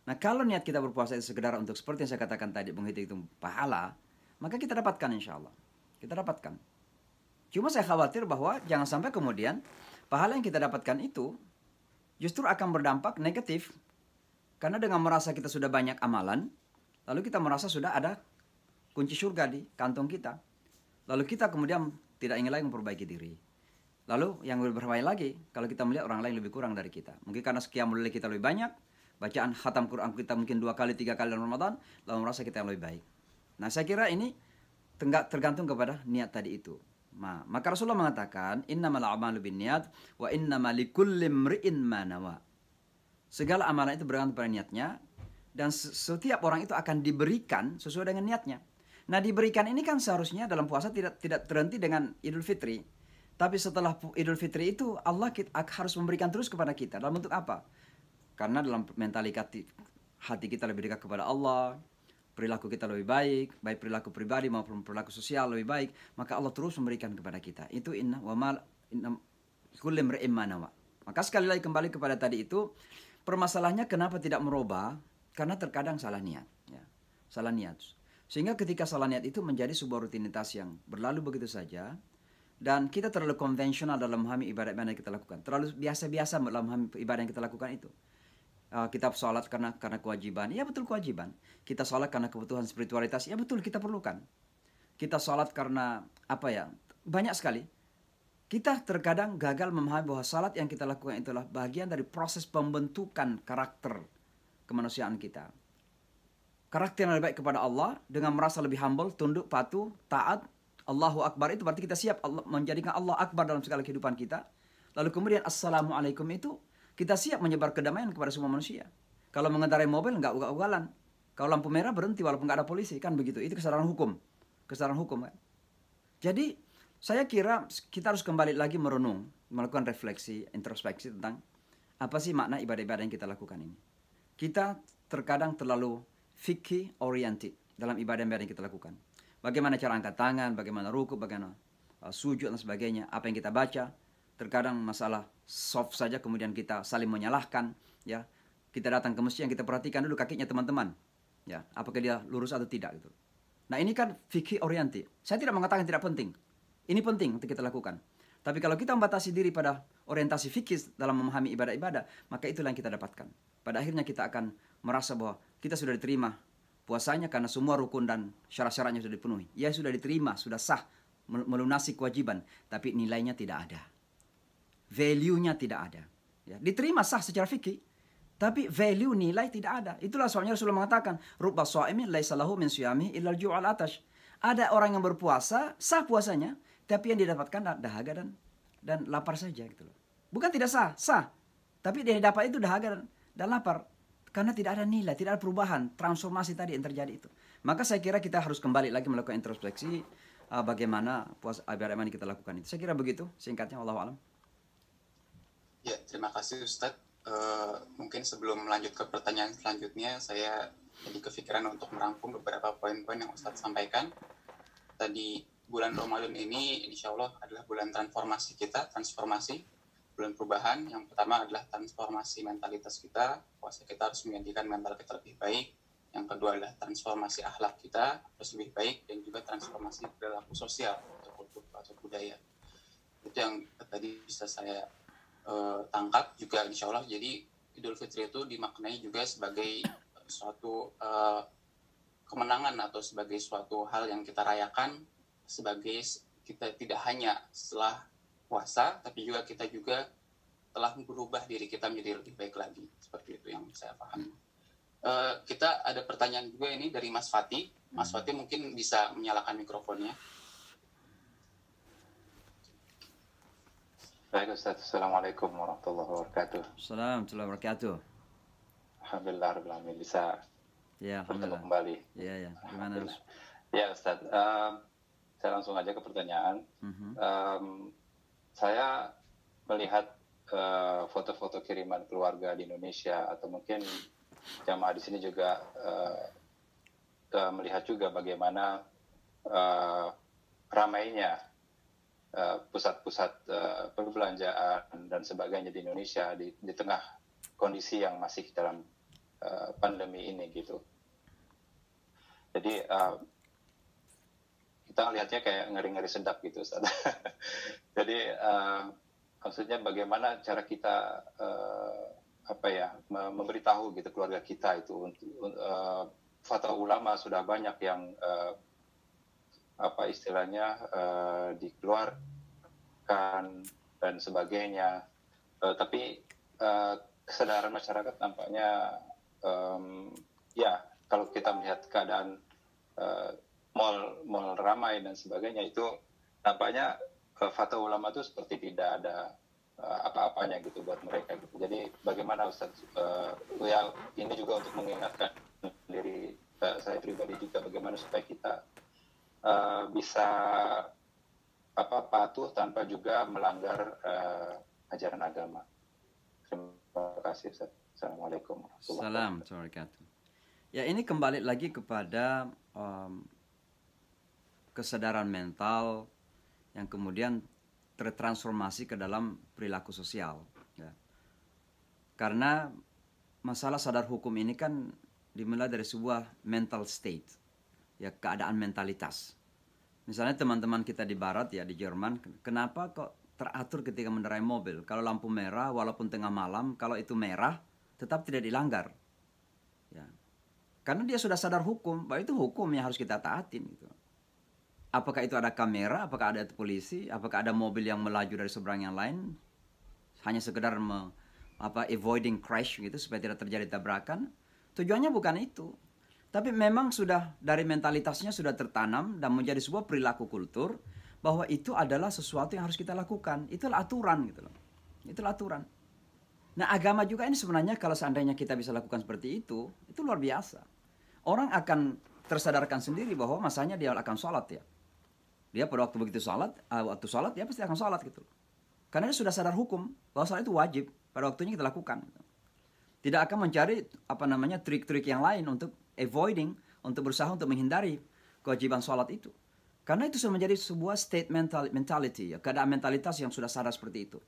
Nah, kalau niat kita berpuasa itu sekedar untuk seperti yang saya katakan tadi, menghitung pahala, maka kita dapatkan insya Allah. Kita dapatkan. Cuma saya khawatir bahwa jangan sampai kemudian pahala yang kita dapatkan itu justru akan berdampak negatif. Karena dengan merasa kita sudah banyak amalan, lalu kita merasa sudah ada kunci surga di kantong kita. Lalu kita kemudian tidak ingin lagi memperbaiki diri. Lalu yang lebih berbahaya lagi, kalau kita melihat orang lain lebih kurang dari kita. Mungkin karena sekian mulai kita lebih banyak, bacaan khatam Quran kita mungkin 2 kali, 3 kali dalam Ramadan, lalu merasa kita yang lebih baik. Nah, saya kira ini tergantung kepada niat tadi itu. Maka Rasulullah mengatakan, innamal a'malu binniyat wa innamal likulli imri'in ma nawa. Segala amalan itu bergantung pada niatnya, dan setiap orang itu akan diberikan sesuai dengan niatnya. Nah, diberikan ini kan seharusnya dalam puasa tidak terhenti dengan Idul Fitri. Tapi setelah Idul Fitri itu Allah harus memberikan terus kepada kita. Dalam bentuk apa? Karena dalam mentalitas hati kita lebih dekat kepada Allah, perilaku kita lebih baik perilaku pribadi maupun perilaku sosial lebih baik, maka Allah terus memberikan kepada kita. Itu inna wa ma kulli imri'in ma nawa. Maka sekali lagi kembali kepada tadi itu, permasalahannya kenapa tidak merubah? Karena terkadang salah niat, ya. Salah niat. Sehingga ketika salah niat itu menjadi sebuah rutinitas yang berlalu begitu saja, dan kita terlalu konvensional dalam memahami ibadah-ibadah yang kita lakukan. Terlalu biasa-biasa dalam memahami ibadah yang kita lakukan itu. Kita sholat karena kewajiban, ya betul kewajiban. Kita sholat karena kebutuhan spiritualitas, ya betul kita perlukan. Kita sholat karena apa ya? Banyak sekali. Kita terkadang gagal memahami bahwa sholat yang kita lakukan itulah bagian dari proses pembentukan karakter kemanusiaan kita. Karakter yang lebih baik kepada Allah dengan merasa lebih humble, tunduk, patuh, taat, Allahu Akbar, itu berarti kita siap menjadikan Allah Akbar dalam segala kehidupan kita. Lalu kemudian Assalamualaikum itu kita siap menyebar kedamaian kepada semua manusia. Kalau mengendarai mobil nggak ugal-ugalan. Kalau lampu merah berhenti walaupun nggak ada polisi, kan begitu. Itu kesadaran hukum. Kesadaran hukum kan. Jadi saya kira kita harus kembali lagi merenung, melakukan refleksi, introspeksi tentang apa sih makna ibadah-ibadah yang kita lakukan ini. Kita terkadang terlalu fikih oriented dalam ibadah-ibadah yang kita lakukan. Bagaimana cara angkat tangan, bagaimana ruku, bagaimana sujud dan sebagainya, apa yang kita baca. Terkadang masalah soft saja kemudian kita saling menyalahkan, ya. Kita datang ke masjid yang kita perhatikan dulu kakinya teman-teman. Ya, apakah dia lurus atau tidak gitu. Nah ini kan fikih oriented. Saya tidak mengatakan tidak penting. Ini penting untuk kita lakukan. Tapi kalau kita membatasi diri pada orientasi fikih dalam memahami ibadah-ibadah, maka itulah yang kita dapatkan. Pada akhirnya kita akan merasa bahwa kita sudah diterima puasanya karena semua rukun dan syarat-syaratnya sudah dipenuhi. Ya sudah diterima, sudah sah, melunasi kewajiban. Tapi nilainya tidak ada. Value-nya tidak ada. Ya, diterima sah secara fikih. Tapi value nilai tidak ada. Itulah sebabnya Rasulullah mengatakan, "Rubba sha'imin laisa lahu min siyamihi illa al-ju' al-atash." Ada orang yang berpuasa, sah puasanya, tapi yang didapatkan dahaga dan lapar saja gitu loh. Bukan tidak sah, sah. Tapi yang didapat itu dahaga dan lapar. Karena tidak ada nilai, tidak ada perubahan, transformasi tadi yang terjadi itu. Maka saya kira kita harus kembali lagi melakukan introspeksi bagaimana puasa ibadah yang kita lakukan itu. Saya kira begitu singkatnya, wallahu a'lam. Ya, terima kasih Ustadz. Mungkin sebelum melanjut ke pertanyaan selanjutnya, saya jadi kepikiran untuk merangkum beberapa poin-poin yang Ustadz sampaikan. Tadi bulan Ramadan ini insya Allah adalah bulan transformasi kita, bulan perubahan. Yang pertama adalah transformasi mentalitas kita, puasa kita harus menggantikan mental kita lebih baik. Yang kedua adalah transformasi akhlak kita harus lebih baik, dan juga transformasi perilaku sosial atau kultur atau budaya. Itu yang tadi bisa saya tangkap juga insya Allah. Jadi Idul Fitri itu dimaknai juga sebagai suatu kemenangan atau sebagai suatu hal yang kita rayakan, sebagai kita tidak hanya setelah puasa, tapi juga kita juga telah berubah diri kita menjadi lebih baik lagi. Seperti itu yang saya pahami. Kita ada pertanyaan juga ini dari Mas Fatih. Mas Fatih mungkin bisa menyalakan mikrofonnya. Baik Ustaz, Assalamualaikum warahmatullahi wabarakatuh. Assalamualaikum warahmatullahi wabarakatuh. Alhamdulillah, Alhamdulillah bisa Ya, bertemu alhamdulillah. kembali. Ya, ya. Gimana harus? Ya Ustaz, saya langsung aja ke pertanyaan. Saya melihat foto-foto kiriman keluarga di Indonesia, atau mungkin jamaah di sini juga melihat juga bagaimana ramainya pusat-pusat perbelanjaan dan sebagainya di Indonesia di tengah kondisi yang masih dalam pandemi ini gitu. Jadi kita lihatnya kayak ngeri-ngeri sedap gitu Ustaz. Jadi maksudnya bagaimana cara kita memberitahu gitu keluarga kita itu fatwa ulama sudah banyak yang dikeluarkan dan sebagainya, tapi kesadaran masyarakat nampaknya kalau kita melihat keadaan mal ramai dan sebagainya, itu nampaknya fatwa ulama itu seperti tidak ada apa-apanya gitu buat mereka gitu. Jadi bagaimana Ustaz, ini juga untuk mengingatkan diri saya pribadi juga, bagaimana supaya kita bisa patuh tanpa juga melanggar ajaran agama. Terima kasih Ustaz. Assalamualaikum warahmatullahi wabarakatuh. Ya, ini kembali lagi kepada kesadaran mental yang kemudian tertransformasi ke dalam perilaku sosial. Ya. Karena masalah sadar hukum ini kan dimulai dari sebuah mental state, ya, keadaan mentalitas. Misalnya teman-teman kita di barat, ya, di Jerman, kenapa kok teratur ketika mengendarai mobil? Kalau lampu merah, walaupun tengah malam, kalau itu merah, tetap tidak dilanggar. Ya. Karena dia sudah sadar hukum, bahwa itu hukum yang harus kita taatin. Gitu. Apakah itu ada kamera, apakah ada polisi, apakah ada mobil yang melaju dari seberang yang lain, hanya sekedar avoiding crash gitu, supaya tidak terjadi tabrakan. Tujuannya bukan itu. Tapi memang sudah dari mentalitasnya sudah tertanam dan menjadi sebuah perilaku kultur bahwa itu adalah sesuatu yang harus kita lakukan. Itulah aturan gitu loh. Itulah aturan. Nah, agama juga ini sebenarnya kalau seandainya kita bisa lakukan seperti itu luar biasa. Orang akan tersadarkan sendiri bahwa masanya dia akan sholat, ya. Dia pada waktu begitu sholat, dia pasti akan sholat gitu. Karena dia sudah sadar hukum bahwa sholat itu wajib, pada waktunya kita lakukan. Gitu. Tidak akan mencari trik-trik yang lain untuk avoiding, untuk berusaha untuk menghindari kewajiban sholat itu. Karena itu sudah menjadi sebuah state mentality, ya, keadaan mentalitas yang sudah sadar seperti itu.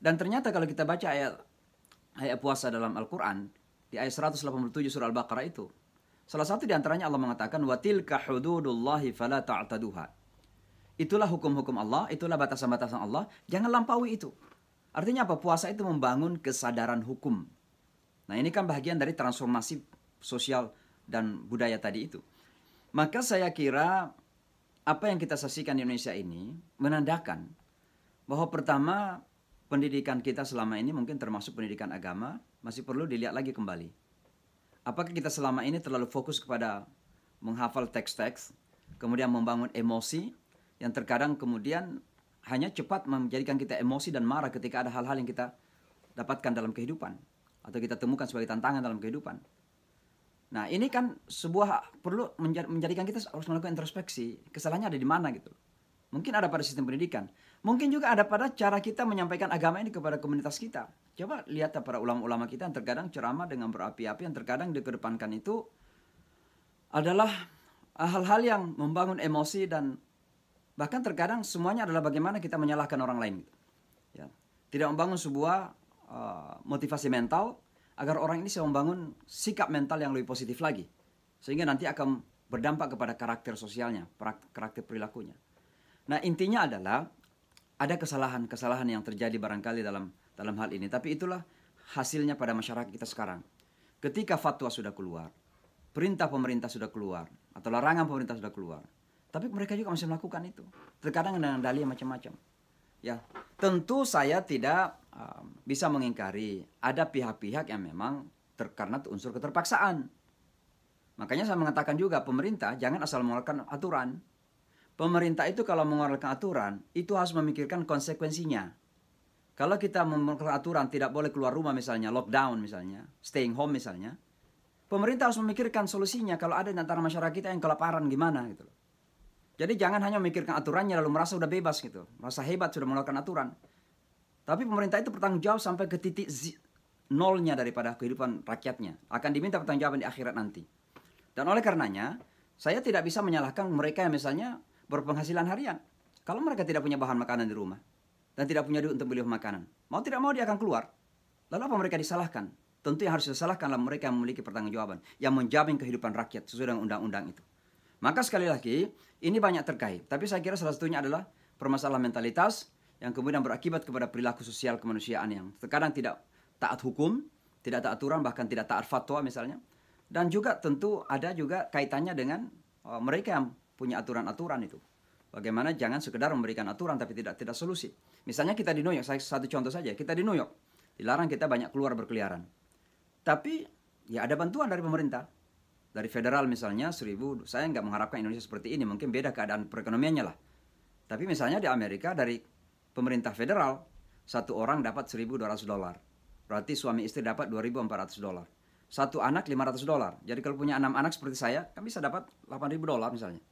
Dan ternyata kalau kita baca ayat puasa dalam Al-Quran, di ayat 187 surah Al-Baqarah itu, Salah satu di antaranya Allah mengatakan wa tilka hududullahi fala ta'taduha. Itulah hukum-hukum Allah, itulah batasan-batasan Allah, jangan lampaui itu. Artinya apa? Puasa itu membangun kesadaran hukum. Nah, ini kan bagian dari transformasi sosial dan budaya tadi itu. Maka saya kira apa yang kita saksikan di Indonesia ini menandakan bahwa pertama, pendidikan kita selama ini mungkin termasuk pendidikan agama masih perlu dilihat lagi kembali. Apakah kita selama ini terlalu fokus kepada menghafal teks-teks, kemudian membangun emosi yang terkadang kemudian hanya cepat menjadikan kita emosi dan marah ketika ada hal-hal yang kita dapatkan dalam kehidupan atau kita temukan sebagai tantangan dalam kehidupan. Nah, ini kan perlu menjadikan kita harus melakukan introspeksi. Kesalahannya ada di mana gitu. Mungkin ada pada sistem pendidikan. Mungkin juga ada pada cara kita menyampaikan agama ini kepada komunitas kita. Coba lihat para ulama-ulama kita yang terkadang ceramah dengan berapi-api, yang terkadang dikedepankan itu adalah hal-hal yang membangun emosi dan bahkan terkadang semuanya adalah bagaimana kita menyalahkan orang lain. Gitu. Ya. Tidak membangun sebuah motivasi mental agar orang ini bisa membangun sikap mental yang lebih positif lagi. Sehingga nanti akan berdampak kepada karakter sosialnya, karakter perilakunya. Nah, intinya adalah ada kesalahan-kesalahan yang terjadi barangkali dalam hal ini. Tapi itulah hasilnya pada masyarakat kita sekarang. Ketika fatwa sudah keluar, perintah pemerintah sudah keluar, atau larangan pemerintah sudah keluar, tapi mereka juga masih melakukan itu. Terkadang dengan dalih macam-macam. Ya, tentu saya tidak bisa mengingkari ada pihak-pihak yang memang karena unsur keterpaksaan. Makanya saya mengatakan juga pemerintah jangan asal mengeluarkan aturan. Pemerintah itu kalau mengeluarkan aturan itu harus memikirkan konsekuensinya. Kalau kita mengeluarkan aturan tidak boleh keluar rumah misalnya, lockdown misalnya, staying home misalnya, pemerintah harus memikirkan solusinya kalau ada di antara masyarakat kita yang kelaparan gimana gitu loh. Jadi jangan hanya memikirkan aturannya lalu merasa udah bebas gitu, merasa hebat sudah mengeluarkan aturan. Tapi pemerintah itu bertanggung jawab sampai ke titik nolnya daripada kehidupan rakyatnya. Akan diminta pertanggungjawaban di akhirat nanti. Dan oleh karenanya, saya tidak bisa menyalahkan mereka yang misalnya berpenghasilan harian. Kalau mereka tidak punya bahan makanan di rumah dan tidak punya duit untuk beli makanan, mau tidak mau dia akan keluar. Lalu apa mereka disalahkan? Tentu yang harus disalahkan adalah mereka yang memiliki pertanggungjawaban, yang menjamin kehidupan rakyat sesuai dengan undang-undang itu. Maka sekali lagi, ini banyak terkait. Tapi saya kira salah satunya adalah permasalahan mentalitas yang kemudian berakibat kepada perilaku sosial kemanusiaan yang terkadang tidak taat hukum, tidak taat aturan, bahkan tidak taat fatwa misalnya. Dan juga tentu ada juga kaitannya dengan mereka yang punya aturan-aturan itu. Bagaimana jangan sekedar memberikan aturan tapi tidak solusi. Misalnya kita di New York, satu contoh saja, kita di New York. Dilarang kita banyak keluar berkeliaran. Tapi ya ada bantuan dari pemerintah. Dari federal misalnya 1.000, saya nggak mengharapkan Indonesia seperti ini, mungkin beda keadaan perekonomiannya lah. Tapi misalnya di Amerika dari pemerintah federal, satu orang dapat $1.200. Berarti suami istri dapat $2.400. Satu anak $500. Jadi kalau punya 6 anak seperti saya, kan bisa dapat $8.000 misalnya.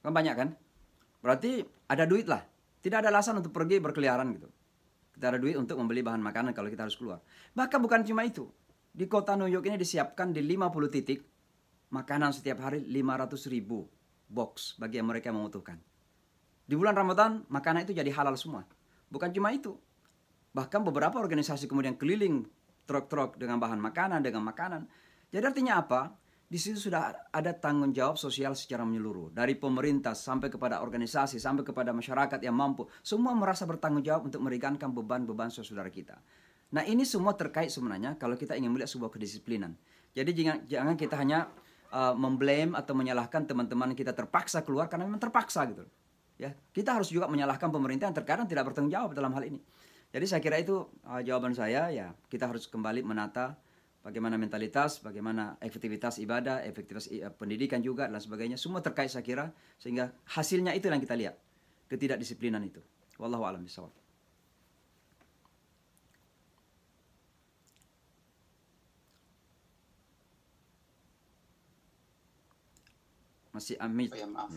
Kan banyak kan? Berarti ada duit lah. Tidak ada alasan untuk pergi berkeliaran gitu. Kita ada duit untuk membeli bahan makanan kalau kita harus keluar. Bahkan bukan cuma itu. Di kota New York ini disiapkan di 50 titik makanan setiap hari 500.000 box bagi yang mereka membutuhkan. Di bulan Ramadan, makanan itu jadi halal semua. Bukan cuma itu. Bahkan beberapa organisasi kemudian keliling truk-truk dengan bahan makanan, dengan makanan. Jadi artinya apa? Di situ sudah ada tanggung jawab sosial secara menyeluruh. Dari pemerintah sampai kepada organisasi, sampai kepada masyarakat yang mampu. Semua merasa bertanggung jawab untuk meringankan beban-beban saudara kita. Nah, ini semua terkait sebenarnya kalau kita ingin melihat sebuah kedisiplinan. Jadi jangan kita hanya memblame atau menyalahkan teman-teman kita terpaksa keluar karena memang terpaksa gitu. Ya, kita harus juga menyalahkan pemerintah yang terkadang tidak bertanggung jawab dalam hal ini. Jadi saya kira itu jawaban saya, ya kita harus kembali menata bagaimana mentalitas, bagaimana efektivitas ibadah, efektivitas pendidikan juga dan sebagainya. Semua terkait saya kira, sehingga hasilnya itu yang kita lihat, ketidakdisiplinan itu. Wallahu a'lam bishawab. Masih Amit. Oh ya, maaf.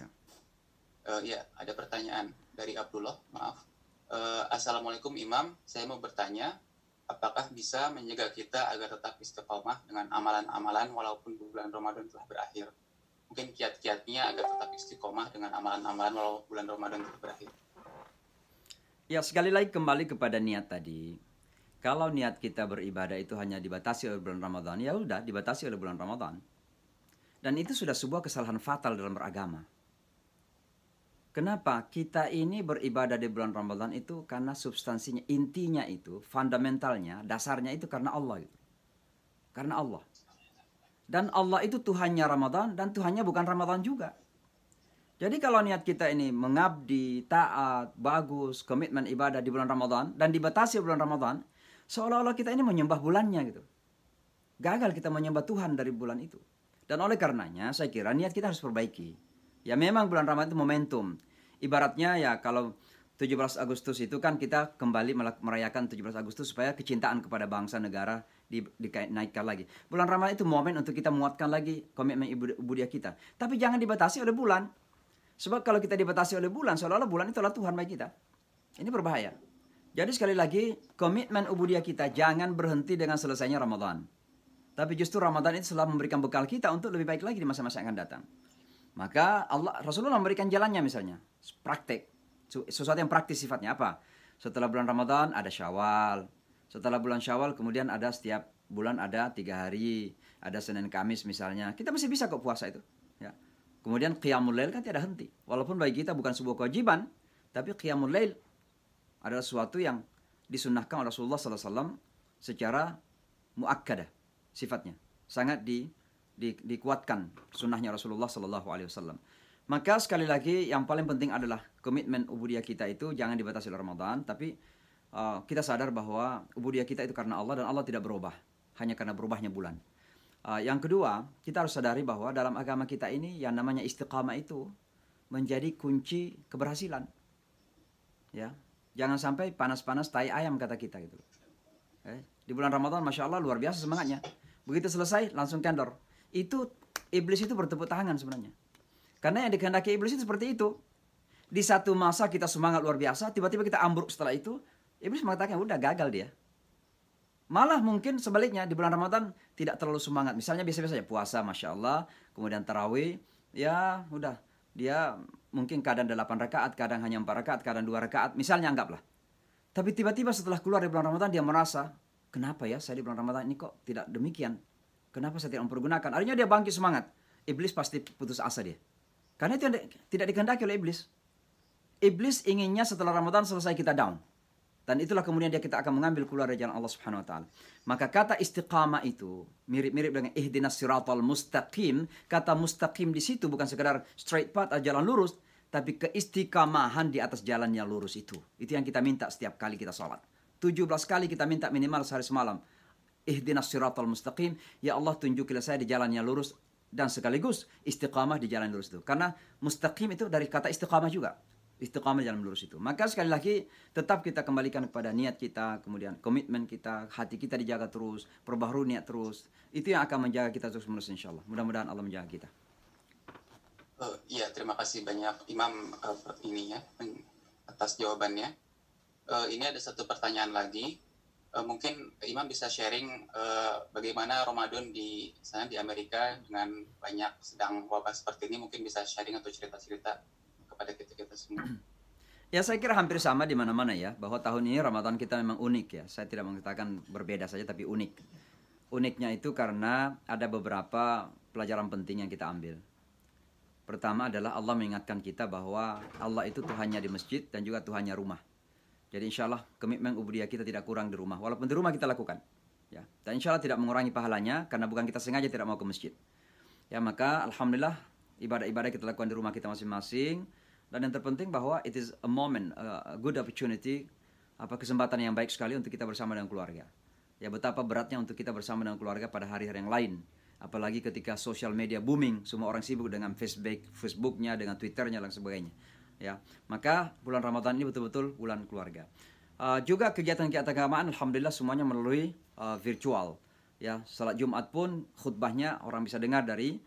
Ya, ada pertanyaan dari Abdullah, maaf. Assalamualaikum Imam, saya mau bertanya, apakah bisa menjaga kita agar tetap istiqomah dengan amalan-amalan walaupun bulan Ramadan telah berakhir? Mungkin kiat-kiatnya agar tetap istiqomah dengan amalan-amalan walaupun bulan Ramadan telah berakhir. Ya, sekali lagi kembali kepada niat tadi. Kalau niat kita beribadah itu hanya dibatasi oleh bulan Ramadan, ya udah dibatasi oleh bulan Ramadan. Dan itu sudah sebuah kesalahan fatal dalam beragama. Kenapa? Kita ini beribadah di bulan Ramadan itu karena substansinya, intinya itu, fundamentalnya, dasarnya itu karena Allah. Gitu. Karena Allah. Dan Allah itu Tuhannya Ramadan dan Tuhannya bukan Ramadan juga. Jadi kalau niat kita ini mengabdi, taat, bagus, komitmen ibadah di bulan Ramadan dan dibatasi bulan Ramadan, seolah-olah kita ini menyembah bulannya gitu. Gagal kita menyembah Tuhan dari bulan itu. Dan oleh karenanya saya kira niat kita harus perbaiki. Ya memang bulan Ramadan itu momentum. Ibaratnya ya kalau 17 Agustus itu kan kita kembali merayakan 17 Agustus supaya kecintaan kepada bangsa negara dinaikkan lagi. Bulan Ramadan itu momen untuk kita menguatkan lagi komitmen ubudiyah kita. Tapi jangan dibatasi oleh bulan. Sebab kalau kita dibatasi oleh bulan, seolah-olah bulan itu adalah Tuhan bagi kita. Ini berbahaya. Jadi sekali lagi, komitmen ubudiyah kita jangan berhenti dengan selesainya Ramadan. Tapi justru Ramadan itu selalu memberikan bekal kita untuk lebih baik lagi di masa-masa yang akan datang. Maka Rasulullah memberikan jalannya misalnya. Praktek. Sesuatu yang praktis sifatnya apa? Setelah bulan Ramadan ada Syawal. Setelah bulan Syawal kemudian ada setiap bulan ada 3 hari. Ada Senin Kamis misalnya. Kita masih bisa kok puasa itu. Ya. Kemudian Qiyamul Lail kan tidak henti. Walaupun bagi kita bukan sebuah kewajiban. Tapi Qiyamul Lail adalah sesuatu yang disunnahkan oleh Rasulullah SAW secara muakkadah sifatnya. Sangat dikuatkan sunnahnya Rasulullah SAW. Maka sekali lagi yang paling penting adalah komitmen ubudiyah kita itu jangan dibatasi oleh Ramadan. Tapi kita sadar bahwa ubudiyah kita itu karena Allah dan Allah tidak berubah. Hanya karena berubahnya bulan. Yang kedua, kita harus sadari bahwa dalam agama kita ini yang namanya istiqamah itu menjadi kunci keberhasilan. Ya, jangan sampai panas-panas tai ayam kata kita gitu. Di bulan Ramadan Masya Allah luar biasa semangatnya. Begitu selesai langsung kendor. Itu iblis itu bertepuk tangan sebenarnya. Karena yang dikehendaki iblis itu seperti itu. Di satu masa kita semangat luar biasa, tiba-tiba kita ambruk setelah itu. Iblis mengatakan udah gagal dia. Malah mungkin sebaliknya di bulan Ramadan tidak terlalu semangat. Misalnya biasa-biasa ya puasa Masya Allah. Kemudian tarawih. Ya udah. Dia mungkin kadang 8 rakaat, kadang hanya 4 rakaat, kadang 2 rakaat. Misalnya anggaplah. Tapi tiba-tiba setelah keluar dari bulan Ramadan dia merasa, kenapa ya saya di bulan Ramadan ini kok tidak demikian? Kenapa saya tidak mempergunakan? Akhirnya dia bangkit semangat. Iblis pasti putus asa dia. Karena itu tidak dikehendaki oleh iblis. Iblis inginnya setelah Ramadan selesai kita down. Dan itulah kemudian kita akan mengambil keluar dari jalan Allah Subhanahu wa taala. Maka kata istiqamah itu mirip-mirip dengan ihdinas siratal mustaqim. Kata mustaqim di situ bukan sekedar straight path atau jalan lurus, tapi keistiqamahan di atas jalan yang lurus itu. Itu yang kita minta setiap kali kita sholat. 17 kali kita minta minimal sehari semalam. Ihdinas siratal mustaqim, ya Allah tunjukilah saya di jalan yang lurus dan sekaligus istiqamah di jalan lurus itu. Karena mustaqim itu dari kata istiqamah juga. Istiqamah di jalan lurus itu. Maka sekali lagi tetap kita kembalikan kepada niat kita, kemudian komitmen kita, hati kita dijaga terus, perbaharui niat terus. Itu yang akan menjaga kita terus menerus insyaallah. Mudah-mudahan Allah menjaga kita. Iya, terima kasih banyak Imam atas jawabannya. Ini ada satu pertanyaan lagi. Mungkin Imam bisa sharing bagaimana Ramadan di sana di Amerika dengan banyak sedang wabah seperti ini. Mungkin bisa sharing atau cerita-cerita kepada kita semua. Ya saya kira hampir sama di mana-mana ya. Bahwa tahun ini Ramadan kita memang unik ya. Saya tidak mengatakan berbeda saja tapi unik. Uniknya itu karena ada beberapa pelajaran penting yang kita ambil. Pertama adalah Allah mengingatkan kita bahwa Allah itu Tuhannya di masjid dan juga Tuhannya rumah. Jadi insya Allah komitmen ubudiyah kita tidak kurang di rumah. Walaupun di rumah kita lakukan. Ya. Dan insya Allah tidak mengurangi pahalanya karena bukan kita sengaja tidak mau ke masjid. Ya maka Alhamdulillah ibadah-ibadah kita lakukan di rumah kita masing-masing. Dan yang terpenting bahwa it is a moment, a good opportunity, kesempatan yang baik sekali untuk kita bersama dengan keluarga. Ya betapa beratnya untuk kita bersama dengan keluarga pada hari-hari yang lain. Apalagi ketika sosial media booming, semua orang sibuk dengan Facebooknya, dengan Twitternya dan sebagainya. Ya, maka bulan Ramadan ini betul-betul bulan keluarga. Juga kegiatan-kegiatan keagamaan, alhamdulillah semuanya melalui virtual. Ya, salat Jumat pun khutbahnya orang bisa dengar dari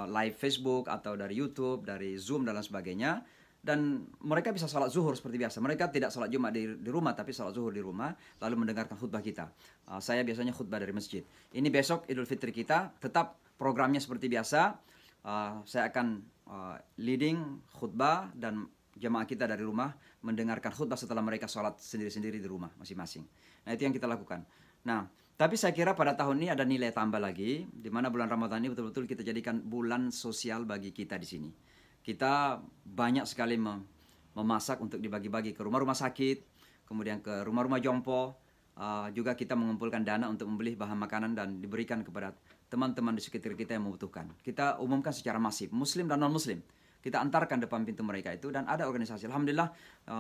live Facebook atau dari YouTube, dari Zoom dan lain sebagainya. Dan mereka bisa salat zuhur seperti biasa. Mereka tidak salat Jumat di rumah, tapi salat zuhur di rumah, lalu mendengarkan khutbah kita. Saya biasanya khutbah dari masjid. Ini besok Idul Fitri kita, tetap programnya seperti biasa. Saya akan leading khutbah dan jemaah kita dari rumah mendengarkan khutbah setelah mereka sholat sendiri-sendiri di rumah masing-masing. Nah itu yang kita lakukan. Nah Tapi saya kira pada tahun ini ada nilai tambah lagi, di mana bulan Ramadan ini betul-betul kita jadikan bulan sosial bagi kita di sini. Kita banyak sekali memasak untuk dibagi-bagi ke rumah-rumah sakit, kemudian ke rumah-rumah jompo. Juga kita mengumpulkan dana untuk membeli bahan makanan dan diberikan kepada teman-teman di sekitar kita yang membutuhkan. Kita umumkan secara masif, muslim dan non-muslim. Kita antarkan depan pintu mereka itu, dan ada organisasi. Alhamdulillah,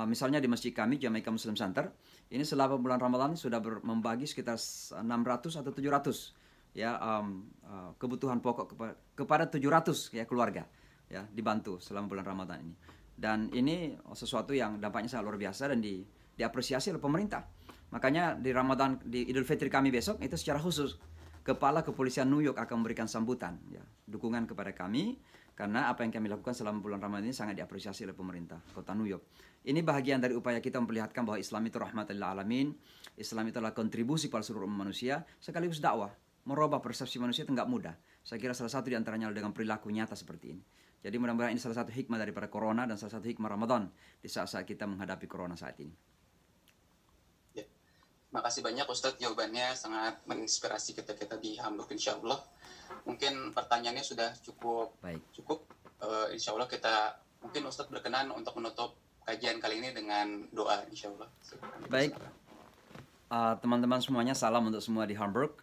misalnya di masjid kami, Jamaica Muslim Center, ini selama bulan Ramadan sudah membagi sekitar 600 atau 700 ya kebutuhan pokok kepada 700 ya keluarga, ya, dibantu selama bulan Ramadan ini. Dan ini sesuatu yang dampaknya sangat luar biasa dan diapresiasi oleh pemerintah. Makanya di Ramadan, di Idul Fitri kami besok itu secara khusus Kepala Kepolisian New York akan memberikan sambutan, ya, dukungan kepada kami, karena apa yang kami lakukan selama bulan Ramadan ini sangat diapresiasi oleh pemerintah kota New York. Ini bahagian dari upaya kita memperlihatkan bahwa Islam itu rahmatan lil alamin, Islam itu adalah kontribusi pada seluruh umat manusia, sekaligus dakwah. Merubah persepsi manusia itu enggak mudah. Saya kira salah satu di antaranya dengan perilaku nyata seperti ini. Jadi mudah-mudahan ini salah satu hikmah daripada corona dan salah satu hikmah Ramadan di saat-saat kita menghadapi corona saat ini. Makasih banyak Ustadz, jawabannya sangat menginspirasi kita di Hamburg, insya Allah. Mungkin pertanyaannya sudah cukup. Baik. Insya Allah kita, mungkin Ustadz berkenan untuk menutup kajian kali ini dengan doa, insya Allah. Baik, teman-teman semuanya, salam untuk semua di Hamburg.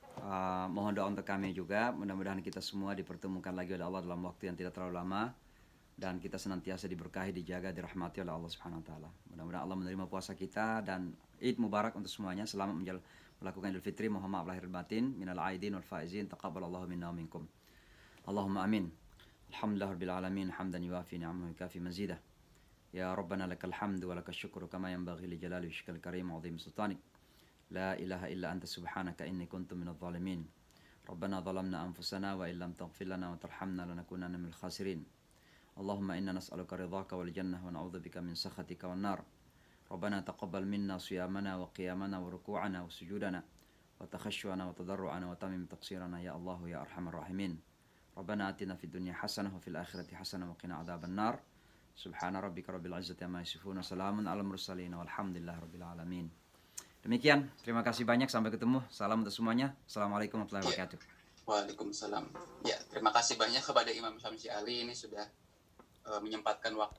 Mohon doa untuk kami juga. Mudah-mudahan kita semua dipertemukan lagi oleh Allah dalam waktu yang tidak terlalu lama, dan kita senantiasa diberkahi, dijaga, dirahmati oleh Allah Subhanahu Wa Taala. Mudah-mudahan Allah menerima puasa kita, dan Id Mubarak untuk semuanya. Selamat melakukan Idul Fitri. Mohon maaf lahir batin. Minal aidin wal faizin. Taqabbalallahu minna wa minkum. Allahumma amin. Alhamdulillahirabbil alamin. Hamdan yuwafi ni'amahu kafi mazidah. Ya Rabbana lakal hamdu wa lakal syukru kama yanbaghi li jalali wajhikal karim wa 'azimi sultanik. La ilaha illa anta subhanaka inni kuntu minadh dhalimin. Rabbana zalamna anfusana wa illam taghfir lana wa tarhamna lanakunanna minal khasirin. Allahumma inna nas'aluka ridhaka wal jannah wa na'udzubika min sakhatika wan nar. ربنا تقبل منا صيامنا وقيامنا وركوعنا وسجودنا وتخشعنا وتضرعنا وتمم تقصيرنا يا الله يا أرحم الراحمين. ربنا آتنا في الدنيا حسنة وفي الآخرة حسنة وقنا عذاب النار. سبحان ربك رب العزة عما يصفون وسلام على المرسلين والحمد لله رب العالمين. Demikian, terima kasih banyak, sampai ketemu. Salam untuk semuanya. Assalamualaikum warahmatullahi wabarakatuh. Waalaikumsalam. Ya, terima kasih banyak kepada Imam Syamsi Ali, ini sudah menyempatkan waktu